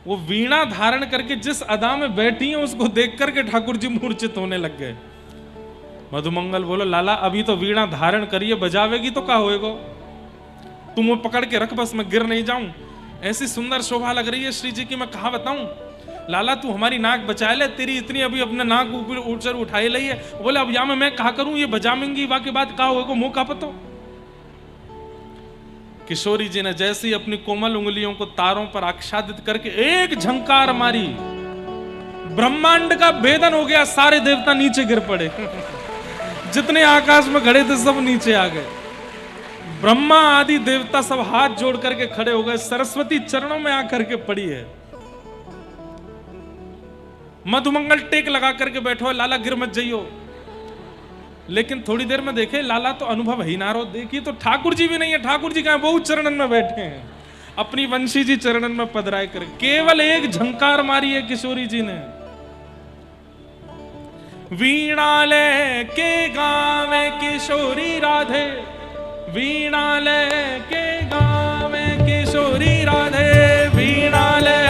वो वीणा धारण करके जिस अदा में बैठी है उसको देख करके ठाकुर जी मूर्छित होने लग गए। मधुमंगल बोलो, लाला अभी तो वीणा धारण करिए, बजावेगी तो क्या होएगा, तुम वो पकड़ के रख, बस मैं गिर नहीं जाऊं। ऐसी सुंदर शोभा लग रही है श्री जी की, मैं कहा बताऊं। लाला तू हमारी नाक बचा ले, तेरी इतनी अभी अपने नाक ऊपर उठाई ली है। बोले अब या मैं कहा करूं, ये बजावेंगी वाके बाद कहा होगा, मुंह का पतो। किशोरी जी ने जैसे ही अपनी कोमल उंगलियों को तारों पर आच्छादित करके एक झंकार मारी, ब्रह्मांड का भेदन हो गया, सारे देवता नीचे गिर पड़े। जितने आकाश में खड़े थे सब नीचे आ गए। ब्रह्मा आदि देवता सब हाथ जोड़ करके खड़े हो गए, सरस्वती चरणों में आकर के पड़ी है। मधुमंगल टेक लगा करके बैठो, लाला गिर मत जाइयो। लेकिन थोड़ी देर में देखे लाला तो अनुभव ही ना रो, देखिए तो ठाकुर जी भी नहीं है, ठाकुर जी कहाँ बहुत चरणन में बैठे हैं, अपनी वंशी जी चरणन में पधराए कर केवल एक झंकार मारी है किशोरी जी ने। वीणा ले के गावे किशोरी राधे, वीणा ले के गावे किशोरी राधे, वीणा ले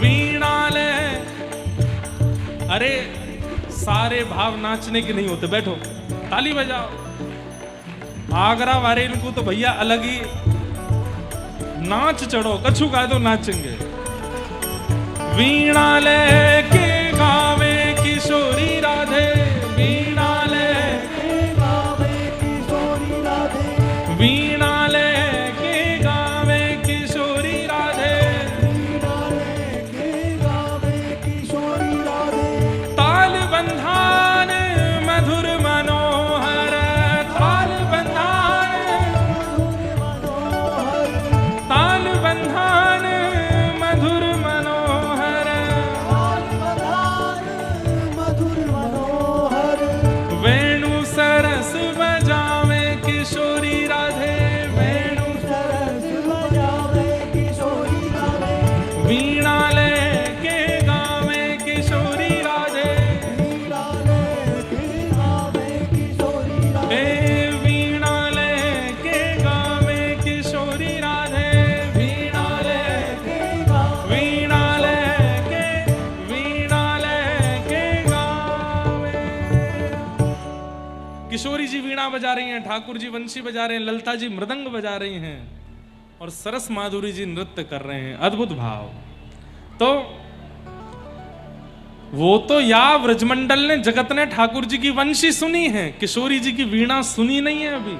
वीणा ले। अरे सारे भाव नाचने के नहीं होते, बैठो ताली बजाओ। आगरा वाले इनको तो भैया अलग ही नाच चढ़ो, कछु गा दो नाचेंगे। वीणा ले के गावे किशोरी राधे, वीणा ले के गावे किशोरी राधे, वीणा ले के गावे किशोरी राधे, वीणा ले के गावे किशोरी राधे। ताल बंधान मधुर मनोहर, ताल बंधान ताल बंधान मधुर मनोहर, वेणु सरस बजावे किशोरी राधे, वेणु सरस बजावे किशोरी राधे, वीणा ले के गावे किशोरी राधे, वीणा ले के गावे किशोरी राधे, वीणा ले के गावे किशोरी राधे, वीणा ले के वीणा ले के गावे। किशोरी जी वीणा बजा रही हैं, ठाकुर जी वंशी बजा रहे हैं, ललता जी मृदंग बजा रही हैं और सरस माधुरी जी नृत्य कर रहे हैं। अद्भुत भाव। तो वो तो या व्रजमंडल ने जगत ने ठाकुर जी की वंशी सुनी है, किशोरी जी की वीणा सुनी नहीं है अभी।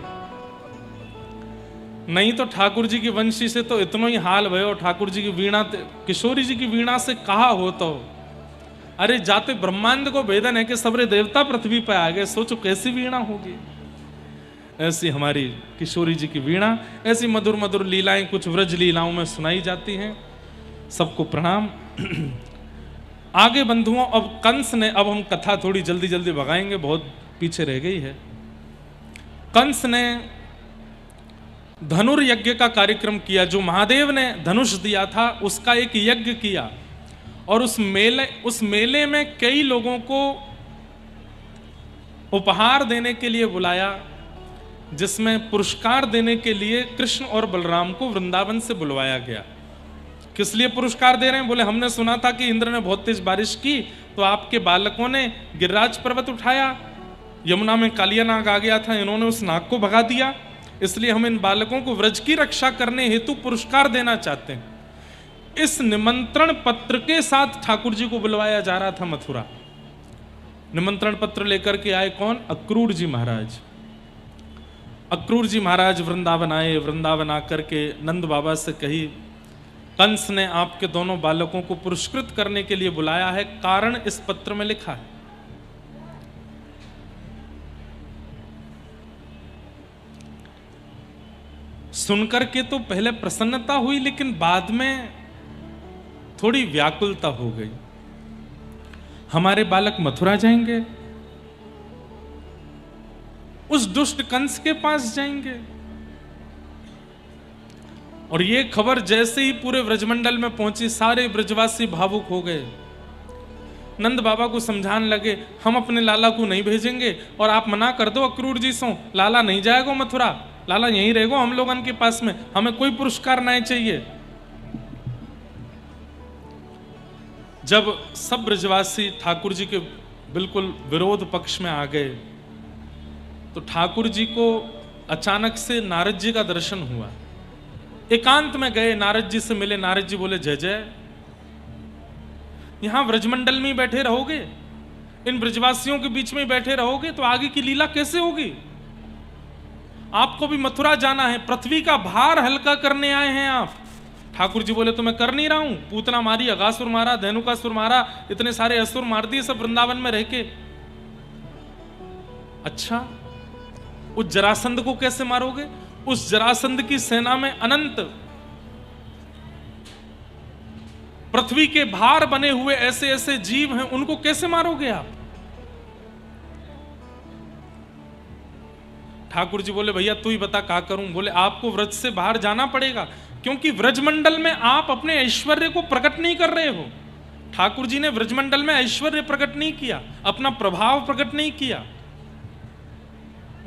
नहीं तो ठाकुर जी की वंशी से तो इतना ही हाल भयो, ठाकुर जी की वीणा किशोरी जी की वीणा से कहा हो तो अरे जाते ब्रह्मांड को भेदन है कि सबरे देवता पृथ्वी पर आ गए, सोचो कैसी वीणा होगी। ऐसी हमारी किशोरी जी की वीणा, ऐसी मधुर मधुर लीलाएं कुछ व्रज लीलाओं में सुनाई जाती हैं। सबको प्रणाम। आगे बंधुओं, अब कंस ने, अब हम कथा थोड़ी जल्दी जल्दी भगाएंगे, बहुत पीछे रह गई है। कंस ने धनुर्यज्ञ का कार्यक्रम किया, जो महादेव ने धनुष दिया था उसका एक यज्ञ किया और उस मेले में कई लोगों को उपहार देने के लिए बुलाया, जिसमें पुरस्कार देने के लिए कृष्ण और बलराम को वृंदावन से बुलवाया गया। किस लिए पुरस्कार दे रहे हैं? बोले हमने सुना था कि इंद्र ने बहुत तेज बारिश की तो आपके बालकों ने गिरिराज पर्वत उठाया, यमुना में कालिया नाग आ गया था, इन्होंने उस नाग को भगा दिया, इसलिए हम इन बालकों को व्रज की रक्षा करने हेतु पुरस्कार देना चाहते हैं। इस निमंत्रण पत्र के साथ ठाकुर जी को बुलवाया जा रहा था मथुरा। निमंत्रण पत्र लेकर के आए कौन? अक्रूर जी महाराज। अक्रूर जी महाराज वृंदावन आए। वृंदावन आकर के नंद बाबा से कही, कंस ने आपके दोनों बालकों को पुरस्कृत करने के लिए बुलाया है, कारण इस पत्र में लिखा है। सुनकर के तो पहले प्रसन्नता हुई, लेकिन बाद में थोड़ी व्याकुलता हो गई। हमारे बालक मथुरा जाएंगे, उस दुष्ट कंस के पास जाएंगे। और ये खबर जैसे ही पूरे व्रजमंडल में पहुंची, सारे ब्रजवासी भावुक हो गए। नंद बाबा को समझाने लगे, हम अपने लाला को नहीं भेजेंगे और आप मना कर दो अक्रूर जी सो, लाला नहीं जाएगा मथुरा, लाला यहीं रहेगा हम लोगों के पास में, हमें कोई पुरस्कार नहीं चाहिए। जब सब ब्रजवासी ठाकुर जी के बिल्कुल विरोध पक्ष में आ गए तो ठाकुर जी को अचानक से नारद जी का दर्शन हुआ। एकांत में गए, नारद जी से मिले। नारद जी बोले, जय जय, यहां व्रजमंडल में बैठे रहोगे, इन ब्रजवासियों के बीच में बैठे रहोगे तो आगे की लीला कैसे होगी? आपको भी मथुरा जाना है, पृथ्वी का भार हल्का करने आए हैं आप। ठाकुर जी बोले, तो मैं कर नहीं रहा हूं, पूतना मारी, अगासुर मारा, धेनुकासुर मारा, इतने सारे असुर मार दिए सब वृंदावन में रह के। अच्छा, उस जरासंध को कैसे मारोगे? उस जरासंध की सेना में अनंत पृथ्वी के भार बने हुए ऐसे ऐसे जीव हैं, उनको कैसे मारोगे आप? ठाकुर जी बोले भैया तू ही बता क्या करूं। बोले आपको व्रज से बाहर जाना पड़ेगा, क्योंकि व्रजमंडल में आप अपने ऐश्वर्य को प्रकट नहीं कर रहे हो। ठाकुर जी ने व्रजमंडल में ऐश्वर्य प्रकट नहीं किया, अपना प्रभाव प्रकट नहीं किया।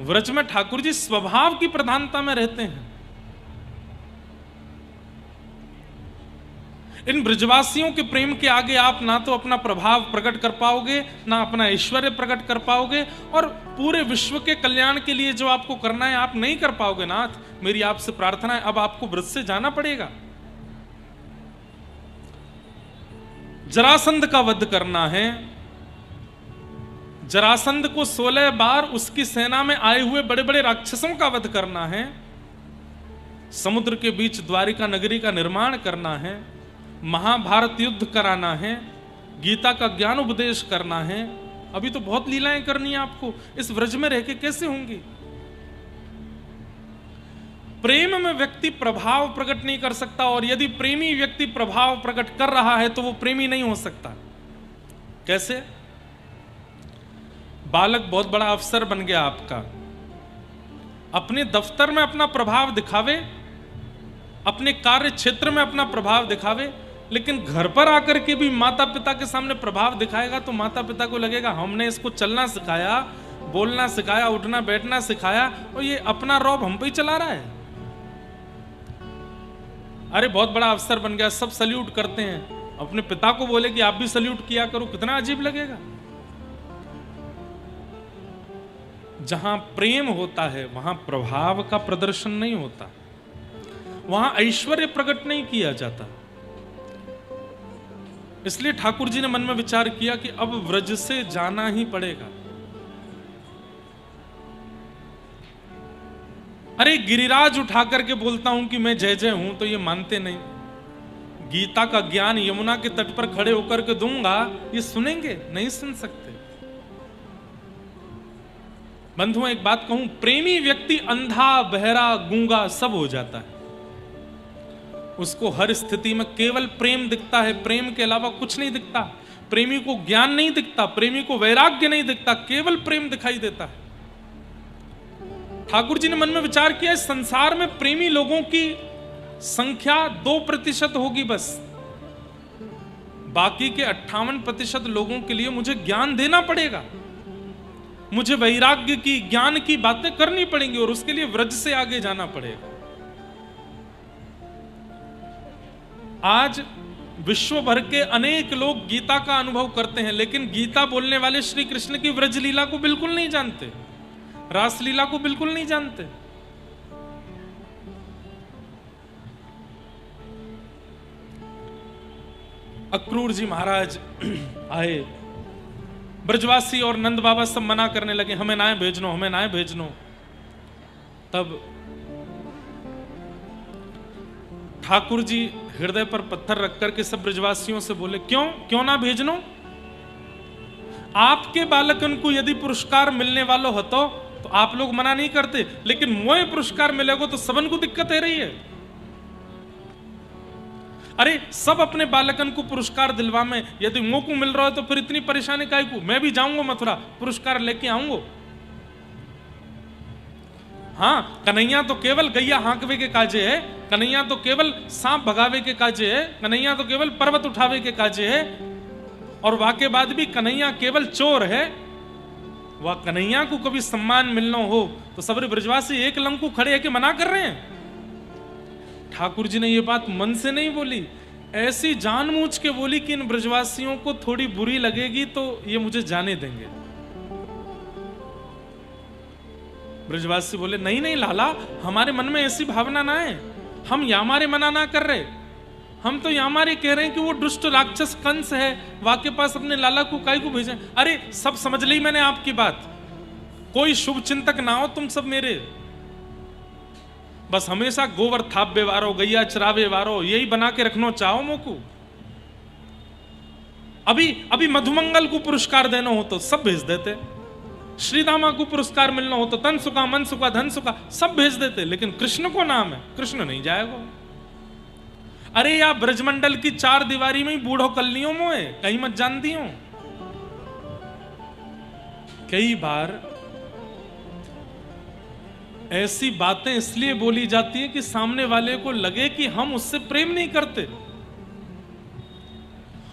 व्रज में ठाकुर जी स्वभाव की प्रधानता में रहते हैं। इन ब्रजवासियों के प्रेम के आगे आप ना तो अपना प्रभाव प्रकट कर पाओगे, ना अपना ऐश्वर्य प्रकट कर पाओगे, और पूरे विश्व के कल्याण के लिए जो आपको करना है आप नहीं कर पाओगे। नाथ मेरी आपसे प्रार्थना है, अब आपको व्रज से जाना पड़ेगा। जरासंध का वध करना है। जरासंध को 16 बार उसकी सेना में आए हुए बड़े बड़े राक्षसों का वध करना है। समुद्र के बीच द्वारिका नगरी का निर्माण करना है। महाभारत युद्ध कराना है। गीता का ज्ञान उपदेश करना है। अभी तो बहुत लीलाएं करनी है आपको। इस व्रज में रह के कैसे होंगी? प्रेम में व्यक्ति प्रभाव प्रकट नहीं कर सकता, और यदि प्रेमी व्यक्ति प्रभाव प्रकट कर रहा है तो वो प्रेमी नहीं हो सकता। कैसे? बालक बहुत बड़ा अफसर बन गया आपका, अपने दफ्तर में अपना प्रभाव दिखावे, अपने कार्य क्षेत्र में अपना प्रभाव दिखावे, लेकिन घर पर आकर के भी माता पिता के सामने प्रभाव दिखाएगा तो माता पिता को लगेगा हमने इसको चलना सिखाया, बोलना सिखाया, उठना बैठना सिखाया, और ये अपना रौब हम पे ही चला रहा है। अरे बहुत बड़ा अफसर बन गया, सब सल्यूट करते हैं, अपने पिता को बोले कि आप भी सल्यूट किया करो, कितना अजीब लगेगा। जहां प्रेम होता है वहां प्रभाव का प्रदर्शन नहीं होता, वहां ऐश्वर्य प्रकट नहीं किया जाता। इसलिए ठाकुर जी ने मन में विचार किया कि अब व्रज से जाना ही पड़ेगा। अरे गिरिराज उठा करके बोलता हूं कि मैं जय जय हूं तो ये मानते नहीं। गीता का ज्ञान यमुना के तट पर खड़े होकर के दूंगा, ये सुनेंगे? नहीं सुन सकते। बंधुओं एक बात कहूं, प्रेमी व्यक्ति अंधा, बहरा, गूंगा सब हो जाता है। उसको हर स्थिति में केवल प्रेम दिखता है, प्रेम के अलावा कुछ नहीं दिखता। प्रेमी को ज्ञान नहीं दिखता, प्रेमी को वैराग्य नहीं दिखता, केवल प्रेम दिखाई देता है। ठाकुर जी ने मन में विचार किया, इस संसार में प्रेमी लोगों की संख्या 2% होगी बस। बाकी के 58% लोगों के लिए मुझे ज्ञान देना पड़ेगा, मुझे वैराग्य की, ज्ञान की बातें करनी पड़ेंगी, और उसके लिए व्रज से आगे जाना पड़ेगा। आज विश्व भर के अनेक लोग गीता का अनुभव करते हैं, लेकिन गीता बोलने वाले श्री कृष्ण की व्रज लीला को बिल्कुल नहीं जानते, रासलीला को बिल्कुल नहीं जानते। अक्रूर जी महाराज आए, ब्रजवासी और नंद बाबा सब मना करने लगे, हमें ना भेजनो, हमें ना भेजनो। तब ठाकुर जी हृदय पर पत्थर रख करके सब ब्रजवासियों से बोले, क्यों क्यों ना भेजनो? आपके बालकन को यदि पुरस्कार मिलने वाला हो तो आप लोग मना नहीं करते, लेकिन मोए पुरस्कार मिलेगा तो सबन को दिक्कत है रही है। अरे सब अपने बालकन को पुरस्कार दिलवा में, यदि मुंह को मिल रहा है तो फिर इतनी परेशानी काहे को? मैं भी जाऊंगा मथुरा, पुरस्कार लेके आऊंगा। हाँ, कन्हैया तो केवल गैया हांकवे के काजे है, कन्हैया तो केवल सांप भगावे के काजे है, कन्हैया तो केवल पर्वत उठावे के काजे है, और वाके बाद भी कन्हैया केवल चोर है। वह कन्हैया को कभी सम्मान मिलना हो तो सबरे ब्रजवासी एक लंकु खड़े है कि मना कर रहे हैं। ठाकुर जी ने यह बात मन से नहीं बोली, ऐसी जानबूझ के बोली कि इन ब्रजवासियों को थोड़ी बुरी लगेगी तो ये मुझे जाने देंगे। ब्रजवासी बोले, नहीं नहीं लाला, हमारे मन में ऐसी भावना ना है, हम यामारे मना ना कर रहे, हम तो यामारे कह रहे हैं कि वो दुष्ट राक्षस कंस है, वाके पास अपने लाला को काहे को भेजें। अरे सब समझ ली मैंने आपकी बात, कोई शुभ चिंतक ना हो तुम सब मेरे, बस हमेशा गोबर थापे वारो, गैया चरावे वारो, यही बना के रखना चाहो मोको। अभी मधुमंगल को पुरस्कार देना हो तो सब भेज देते, श्रीदामा को पुरस्कार मिलना हो तो तन सुखा, मन सुखा, धन सुखा सब भेज देते, लेकिन कृष्ण को नाम है, कृष्ण नहीं जाएगा। अरे या ब्रजमंडल की 4 दीवारी में ही बूढ़ो कल्लियों मोए, कहीं मत जानती हूं। कई बार ऐसी बातें इसलिए बोली जाती है कि सामने वाले को लगे कि हम उससे प्रेम नहीं करते,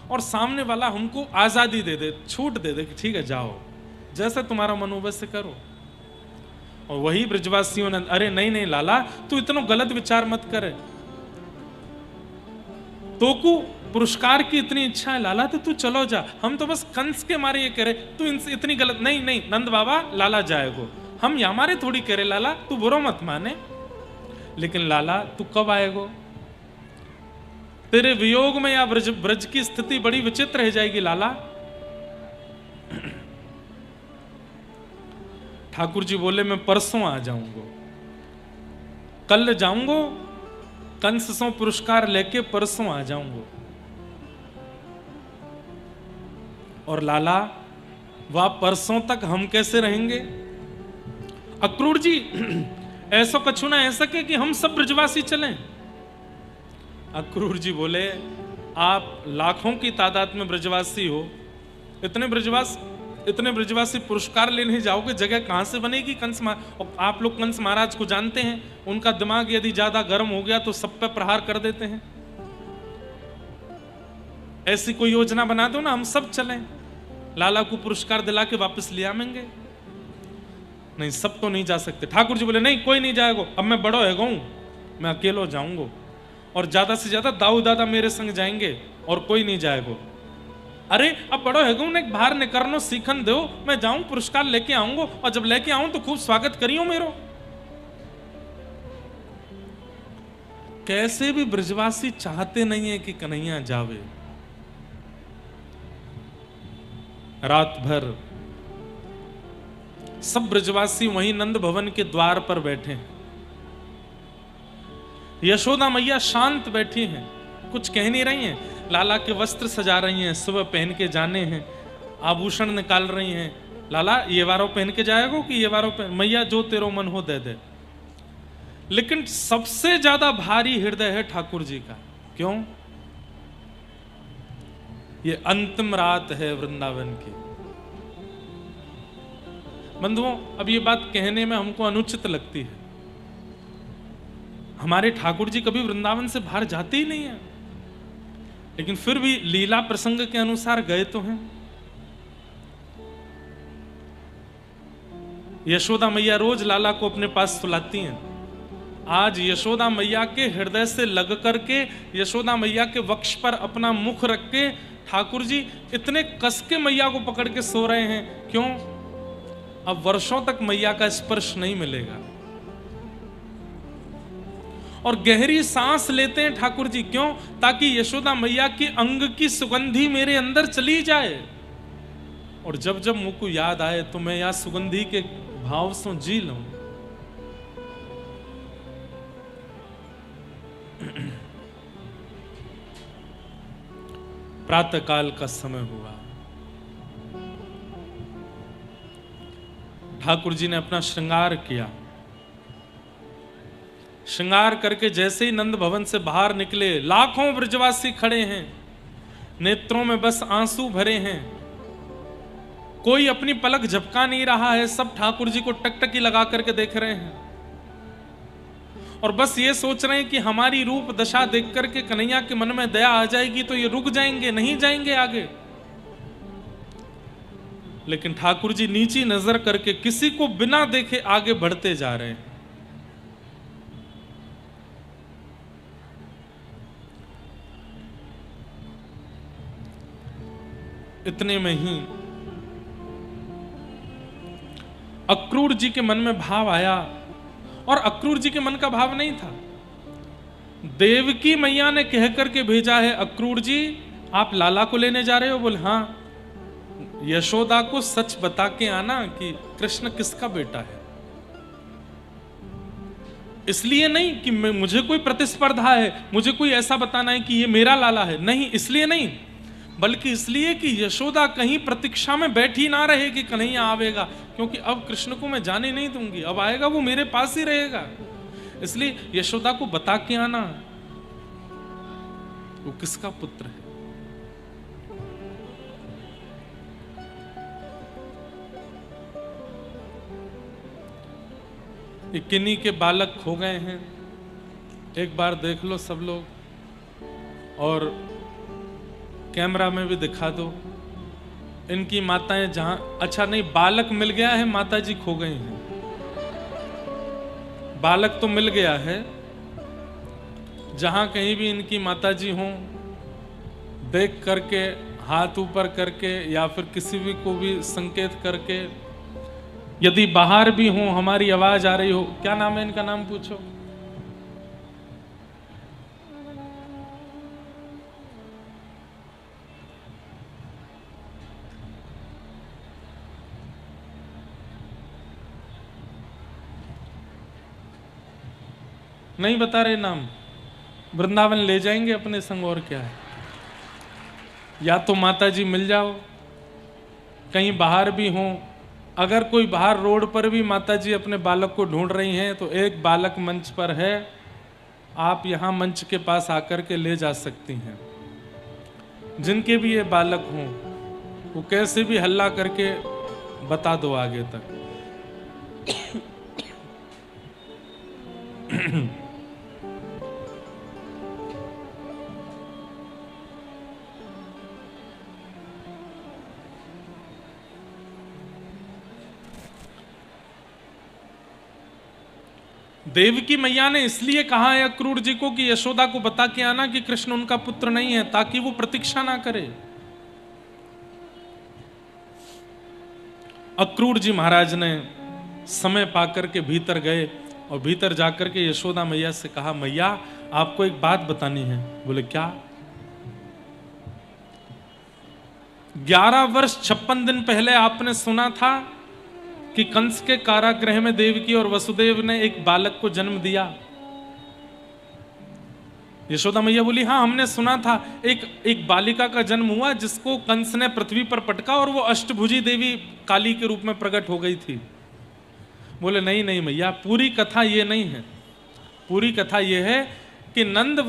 और सामने वाला हमको आजादी दे दे, छूट दे दे कि ठीक है जाओ, जैसे तुम्हारा मन हो वैसे करो। और वही ब्रजवासियों ने, अरे नहीं नहीं लाला, तू इतना गलत विचार मत करे, तो को पुरस्कार की इतनी इच्छा है लाला, तो तू चलो जा, हम तो बस कंस के मारे ये कह रहे, तू इनसे इतनी गलत नहीं नहीं नंद बाबा, लाला जाएगो, हम हमारे थोड़ी कह रहे लाला, तू बुरा मत माने, लेकिन लाला तू कब आएगो, तेरे वियोग में या ब्रज की स्थिति बड़ी विचित्र रह जाएगी लाला। ठाकुर जी बोले मैं परसों आ जाऊंगा, कल जाऊंगा, कंस सो पुरस्कार लेके परसों आ जाऊंगा। और लाला वह परसों तक हम कैसे रहेंगे? अक्रूर जी ऐसा कछु ना ऐसा कि हम सब ब्रजवासी चलें। अक्रूर जी बोले आप लाखों की तादाद में ब्रजवासी हो, इतने ब्रजवासी पुरस्कार लेने जाओगे, जगह कहां से बनेगी? कंस और आप लोग कंस महाराज को जानते हैं, उनका दिमाग यदि ज्यादा गर्म हो गया तो सब पे प्रहार कर देते हैं। ऐसी कोई योजना बना दो ना, हम सब चलें, लाला को पुरस्कार दिला के वापस ले आएंगे। नहीं सब तो नहीं जा सकते। ठाकुर जी बोले नहीं कोई नहीं जाएगा, अब मैं बड़ो है गऊ, मैं अकेलो जाऊंगा, और ज्यादा से ज्यादा दाऊ दादा मेरे संग जाएंगे और कोई नहीं जाएगा। अरे अब बड़ो है गऊ ने बाहर निकलनो सीखन दो, मैं जाऊं पुरस्कार लेके आऊंगा, और जब लेके आऊं तो खूब स्वागत करियो मेरो। कैसे भी ब्रजवासी चाहते नहीं है कि कन्हैया जावे। रात भर सब ब्रजवासी वहीं नंद भवन के द्वार पर बैठे हैं। यशोदा मैया शांत बैठी हैं, कुछ कह नहीं रही हैं। लाला के वस्त्र सजा रही हैं, सुबह पहन के जाने हैं, आभूषण निकाल रही हैं। लाला ये वारो पहन के जाएगो कि ये वारो पहन, मैया जो तेरो मन हो दे दे। लेकिन सबसे ज्यादा भारी हृदय है ठाकुर जी का। क्यों? ये अंतिम रात है वृंदावन की। बंधुओं अब ये बात कहने में हमको अनुचित लगती है, हमारे ठाकुर जी कभी वृंदावन से बाहर जाते ही नहीं है, लेकिन फिर भी लीला प्रसंग के अनुसार गए तो हैं। यशोदा मैया रोज लाला को अपने पास सुलाती हैं। आज यशोदा मैया के हृदय से लग करके, यशोदा मैया के वक्ष पर अपना मुख रख के ठाकुर जी इतने कस के मैया को पकड़ के सो रहे हैं। क्यों? अब वर्षों तक मैया का स्पर्श नहीं मिलेगा। और गहरी सांस लेते हैं ठाकुर जी। क्यों? ताकि यशोदा मैया की अंग की सुगंधी मेरे अंदर चली जाए, और जब जब मुझको याद आए तो मैं या सुगंधी के भाव से जी लूं। प्रातः काल का समय हुआ, ठाकुर जी ने अपना श्रृंगार किया। श्रृंगार करके जैसे ही नंद भवन से बाहर निकले, लाखों ब्रजवासी खड़े हैं, नेत्रों में बस आंसू भरे हैं, कोई अपनी पलक झपका नहीं रहा है, सब ठाकुर जी को टकटकी लगा करके देख रहे हैं, और बस ये सोच रहे हैं कि हमारी रूप दशा देख करके कन्हैया के मन में दया आ जाएगी तो ये रुक जाएंगे, नहीं जाएंगे आगे। लेकिन ठाकुर जी नीची नजर करके किसी को बिना देखे आगे बढ़ते जा रहे हैं। इतने में ही अक्रूर जी के मन में भाव आया, और अक्रूर जी के मन का भाव नहीं था। देवकी मैया ने कह करके भेजा है, अक्रूर जी आप लाला को लेने जा रहे हो? बोले हाँ। यशोदा को सच बता के आना कि कृष्ण किसका बेटा है। इसलिए नहीं कि मुझे कोई प्रतिस्पर्धा है, मुझे कोई ऐसा बताना है कि ये मेरा लाला है, नहीं, इसलिए नहीं, बल्कि इसलिए कि यशोदा कहीं प्रतीक्षा में बैठी ना रहे कि कन्हैया आवेगा, क्योंकि अब कृष्ण को मैं जाने नहीं दूंगी, अब आएगा वो मेरे पास ही रहेगा। इसलिए यशोदा को बता के आना वो किसका पुत्र है। ये किन्हीं के बालक खो गए हैं, एक बार देख लो सब लोग, और कैमरा में भी दिखा दो। इनकी माताएं जहां, अच्छा नहीं, बालक मिल गया है, माता जी खो गई हैं। बालक तो मिल गया है, जहां कहीं भी इनकी माता जी हों, देख करके हाथ ऊपर करके या फिर किसी भी को भी संकेत करके, यदि बाहर भी हो, हमारी आवाज आ रही हो, क्या नाम है इनका, नाम पूछो। नहीं बता रहे नाम, वृंदावन ले जाएंगे अपने संग, और क्या है। या तो माता जी मिल जाओ, कहीं बाहर भी हो, अगर कोई बाहर रोड पर भी माता जी अपने बालक को ढूंढ रही हैं तो एक बालक मंच पर है, आप यहां मंच के पास आकर के ले जा सकती हैं। जिनके भी ये बालक हों, वो कैसे भी हल्ला करके बता दो आगे तक। देवकी मैया ने इसलिए कहा है अक्रूर जी को कि यशोदा को बता के आना कि कृष्ण उनका पुत्र नहीं है, ताकि वो प्रतीक्षा ना करे। अक्रूर जी महाराज ने समय पाकर के भीतर गए और भीतर जाकर के यशोदा मैया से कहा, मैया आपको एक बात बतानी है। बोले क्या? 11 वर्ष 56 दिन पहले आपने सुना था कि कंस के कारागृह में देवकी और वसुदेव ने एक बालक को जन्म दिया। यशोदा मैया बोली, हाँ हमने सुना था, एक बालिका का जन्म हुआ जिसको कंस ने पृथ्वी पर पटका और वो अष्टभुजी देवी काली के रूप में प्रकट हो गई थी। बोले नहीं नहीं मैया, पूरी कथा ये नहीं है। पूरी कथा ये है कि नंद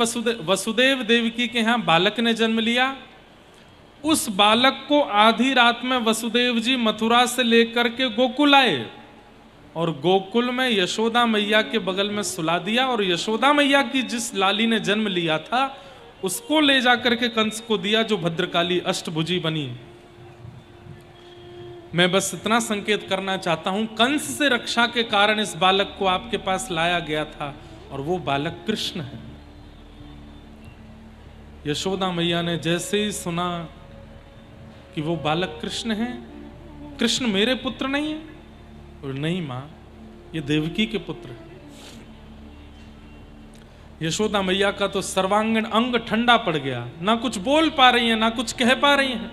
वसुदेव देवकी के यहां बालक ने जन्म लिया। उस बालक को आधी रात में वसुदेव जी मथुरा से लेकर के गोकुल आए और गोकुल में यशोदा मैया के बगल में सुला दिया, और यशोदा मैया की जिस लाली ने जन्म लिया था उसको ले जाकर के कंस को दिया, जो भद्रकाली अष्टभुजी बनी। मैं बस इतना संकेत करना चाहता हूं, कंस से रक्षा के कारण इस बालक को आपके पास लाया गया था, और वो बालक कृष्ण है। यशोदा मैया ने जैसे ही सुना कि वो बालक कृष्ण है, कृष्ण मेरे पुत्र नहीं है, और नहीं मां, ये देवकी के पुत्र है। यशोदा मैया का तो सर्वांगीण अंग ठंडा पड़ गया, ना कुछ बोल पा रही है, ना कुछ कह पा रही है।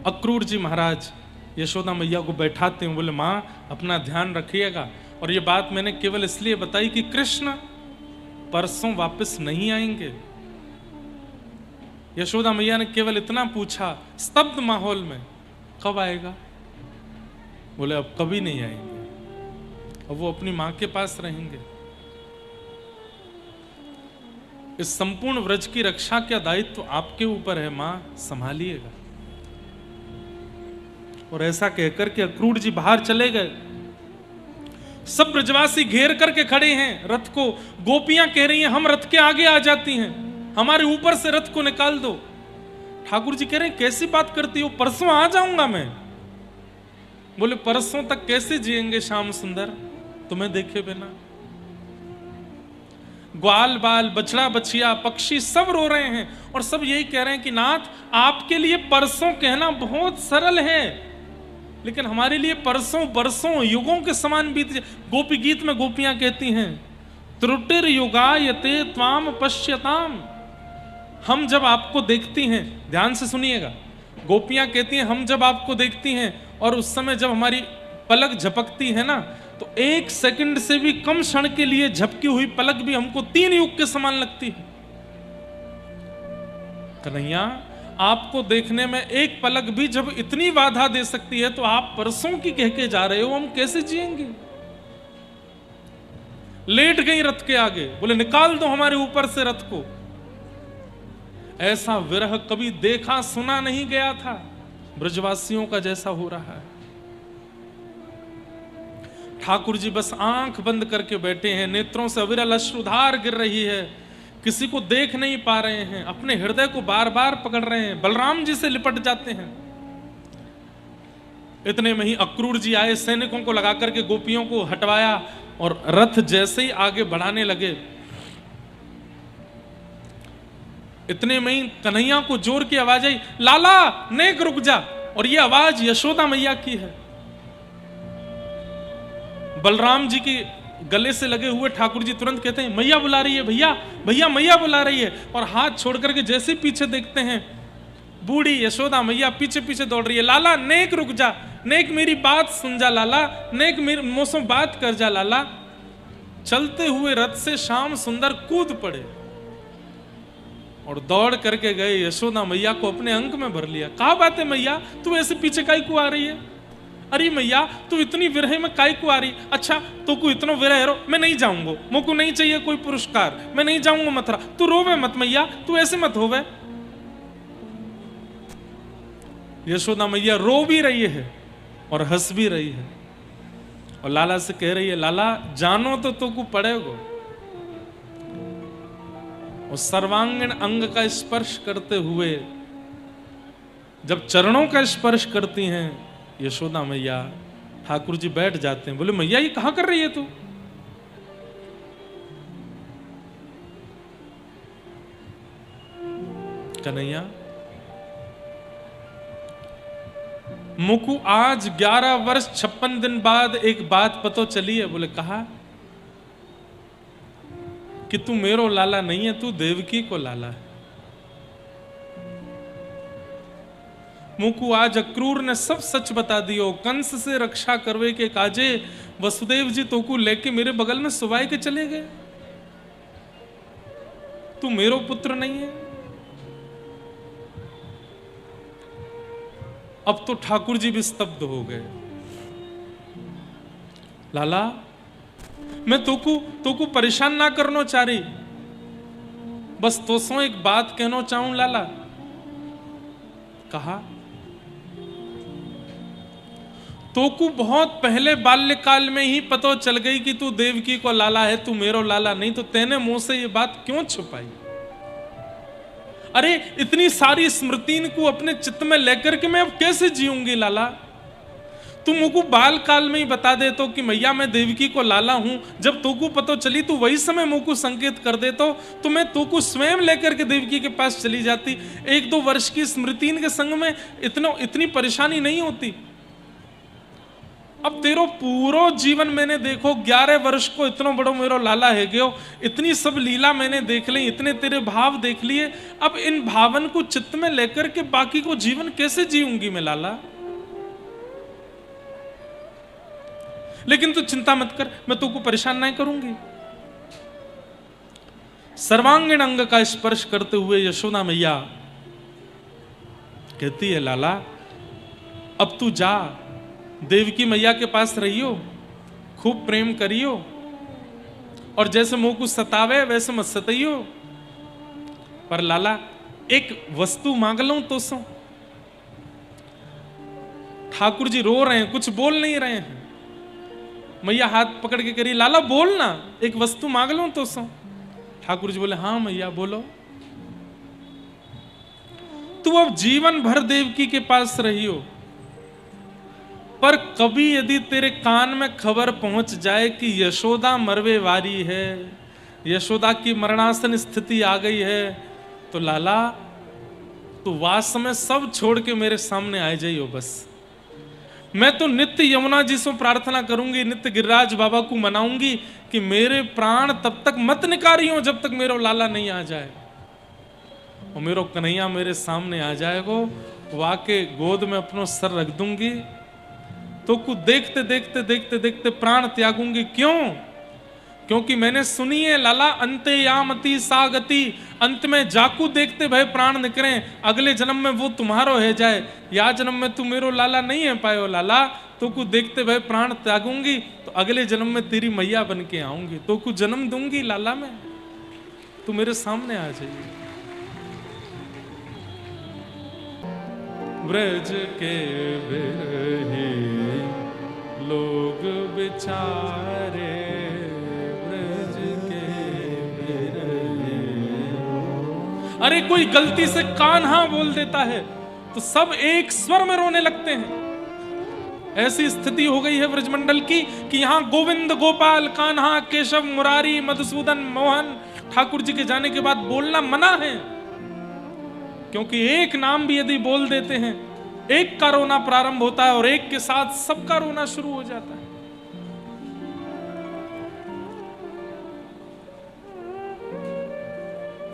अक्रूर जी महाराज यशोदा मैया को बैठाते हैं, बोले मां अपना ध्यान रखिएगा। और ये बात मैंने केवल इसलिए बताई कि कृष्ण परसों वापस नहीं आएंगे। यशोदा मैया ने केवल इतना पूछा स्तब्ध माहौल में, कब आएगा? बोले अब कभी नहीं आएंगे, अब वो अपनी मां के पास रहेंगे। इस संपूर्ण व्रज की रक्षा का दायित्व तो आपके ऊपर है, मां संभालिएगा। और ऐसा कहकर के अक्रूर जी बाहर चले गए। सब ब्रजवासी घेर करके खड़े हैं रथ को। गोपियां कह रही हैं हम रथ के आगे आ जाती हैं, हमारे ऊपर से रथ को निकाल दो। ठाकुर जी कह रहे हैं कैसी बात करती हो, परसों आ जाऊंगा मैं। बोले परसों तक कैसे जिएंगे श्याम सुंदर तुम्हें देखे बिना? ग्वाल बाल बछड़ा बछिया पक्षी सब रो रहे हैं और सब यही कह रहे हैं कि नाथ आपके लिए परसों कहना बहुत सरल है, लेकिन हमारे लिए परसों बरसों युगों के समान बीत जाए। गोपी गीत में गोपियां कहती हैं त्रुटिर युगायते त्वाम पश्यताम। हम जब आपको देखती हैं, ध्यान से सुनिएगा, गोपियां कहती हैं हम जब आपको देखती हैं और उस समय जब हमारी पलक झपकती है ना, तो 1 सेकंड से भी कम क्षण के लिए झपकी हुई पलक भी हमको 3 युग के समान लगती है। कन्हैया आपको देखने में एक पलक भी जब इतनी बाधा दे सकती है, तो आप परसों की कह के जा रहे हो, हम कैसे जिएंगे? लेट गई रथ के आगे, बोले निकाल दो हमारे ऊपर से रथ को। ऐसा विरह कभी देखा सुना नहीं गया था ब्रजवासियों का जैसा हो रहा है। ठाकुर जी बस आंख बंद करके बैठे हैं, नेत्रों से अविरल अश्रुधार गिर रही है, किसी को देख नहीं पा रहे हैं, अपने हृदय को बार बार पकड़ रहे हैं, बलराम जी से लिपट जाते हैं। इतने में ही अक्रूर जी आए, सैनिकों को लगा करके गोपियों को हटवाया और रथ जैसे ही आगे बढ़ाने लगे, इतने में ही कन्हैया को जोर की आवाज आई, लाला नेक रुक जा। और ये आवाज यशोदा मैया की है। बलराम जी के गले से लगे हुए ठाकुर जी तुरंत कहते हैं, मैया बुला रही है, भैया भैया मैया बुला रही है। और हाथ छोड़ करके जैसे पीछे देखते हैं, बूढ़ी यशोदा मैया पीछे पीछे दौड़ रही है। लाला नेक रुक जा, नेक मेरी बात सुन जा लाला, नेक मेरी मुझसे बात कर जा लाला। चलते हुए रथ से श्याम सुंदर कूद पड़े और दौड़ करके गए, यशोदा मैया को अपने अंक में भर लिया। कहा बात है मैया, तू ऐसे पीछे काई को आ रही है? अरे मैया तू इतनी विरह में काई को आ रही? अच्छा तो को इतना विरह रो, मैं नहीं जाऊंगा, मुझको नहीं चाहिए कोई पुरस्कार, मैं नहीं जाऊंगा मथुरा। तू रोवे मत मैया, तू ऐसे मत होवे। यशोदा मैया रो भी रही है और हंस भी रही है और लाला से कह रही है, लाला जानो तो तुमको पड़ेगा। और सर्वांगीण अंग का स्पर्श करते हुए जब चरणों का स्पर्श करती हैं यशोदा मैया, ठाकुर जी बैठ जाते हैं। बोले मैया ये कहां कर रही है तू? कन्हैया मुकु आज 11 वर्ष 56 दिन बाद एक बात पतो चली है। बोले कहा कि तू मेरो लाला नहीं है, तू देवकी को लाला है। मुकु आज अक्रूर ने सब सच बता दियो, कंस से रक्षा करवे के काजे वसुदेव जी तो को लेके मेरे बगल में सुवाई के चले गए। तू मेरो पुत्र नहीं है। अब तो ठाकुर जी भी स्तब्ध हो गए। लाला मैं तोकू परेशान ना करना चाह रही, बस तो सो एक बात कहना चाहूं लाला। कहा तोकू बहुत पहले बाल्यकाल में ही पता चल गई कि तू देवकी को लाला है, तू मेरो लाला नहीं, तो तेने मुंह से ये बात क्यों छुपाई? अरे इतनी सारी स्मृतिन को अपने चित्त में लेकर के मैं अब कैसे जीऊंगी लाला? तू मुझको बाल काल में ही बता दे तो कि मैया मैं देवकी को लाला हूं, जब तोको पता चली तो वही समय मुझको संकेत कर दे तो मैं तोको स्वयं लेकर के देवकी के पास चली जाती। 1-2 वर्ष की स्मृतिन के संग में इतनी परेशानी नहीं होती। अब तेरो पूरा जीवन मैंने देखो 11 वर्ष को इतना बड़ो मेरो लाला है गयो, इतनी सब लीला मैंने देख ली, इतने तेरे भाव देख लिए, अब इन भावन को चित्त में लेकर के बाकी को जीवन कैसे जीऊंगी मैं लाला? लेकिन तू चिंता मत कर, मैं तुमको परेशान नहीं करूंगी। सर्वांगीण अंग का स्पर्श करते हुए यशोदा मैया कहती है, लाला अब तू जा, देवकी मैया के पास रहियो, खूब प्रेम करियो, और जैसे मुंह को सतावे वैसे मत सताइयो। पर लाला एक वस्तु मांग लूं तो सो। ठाकुर जी रो रहे हैं, कुछ बोल नहीं रहे हैं। मैया हाथ पकड़ के करी, लाला बोल ना, एक वस्तु मांग लूं तो सो। ठाकुर जी बोले, हाँ मैया बोलो। तू अब जीवन भर देवकी के पास रहियो, पर कभी यदि तेरे कान में खबर पहुंच जाए कि यशोदा मरवे वारी है, यशोदा की मरणासन स्थिति आ गई है, तो लाला तू वास में सब छोड़ के मेरे सामने आ जाइयो। बस मैं तो नित्य यमुना जी से प्रार्थना करूंगी, नित्य गिरिराज बाबा को मनाऊंगी कि मेरे प्राण तब तक मत निकारियो जब तक मेरो लाला नहीं आ जाए। और मेरो कन्हैया मेरे सामने आ जाएगो, वाके गोद में अपनो सर रख दूंगी, तो कुछ देखते देखते देखते देखते प्राण त्यागूंगी। क्यों? क्योंकि मैंने सुनी है लाला, अंते यामति सागति, अंत में जाकू देखते भाई प्राण निकले, अगले जन्म में वो तुम्हारो है जाए, या जन्म में तू मेरो लाला नहीं है पायो लाला, तो कुछ देखते भाई प्राण त्यागूंगी, तो अगले जन्म में तेरी मैया बन के आऊंगी, तो कुछ जन्म दूंगी लाला मैं, तू मेरे सामने आ जाइए। ब्रज के बिरहे लोग बेचारे ब्रज के बिरहे। अरे कोई गलती से कान्हा बोल देता है तो सब एक स्वर में रोने लगते हैं। ऐसी स्थिति हो गई है ब्रजमंडल की कि यहां गोविंद, गोपाल, कान्हा, केशव, मुरारी, मधुसूदन, मोहन, ठाकुर जी के जाने के बाद बोलना मना है। क्योंकि एक नाम भी यदि बोल देते हैं, एक का रोना प्रारंभ होता है और एक के साथ सबका रोना शुरू हो जाता है।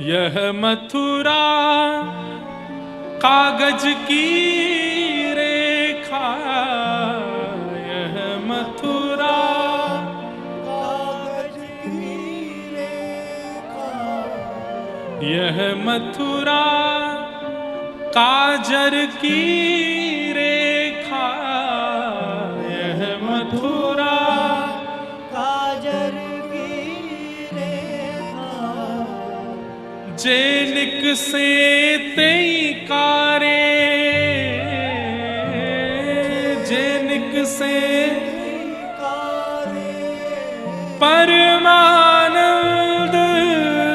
यह मथुरा कागज की रेखा, यह मथुरा कागज की रेखा, यह मथुरा काजर की रेखा, यह मथुरा काजर की रेखा, जेनिक से तेई कारे, जेनिक से परमानंद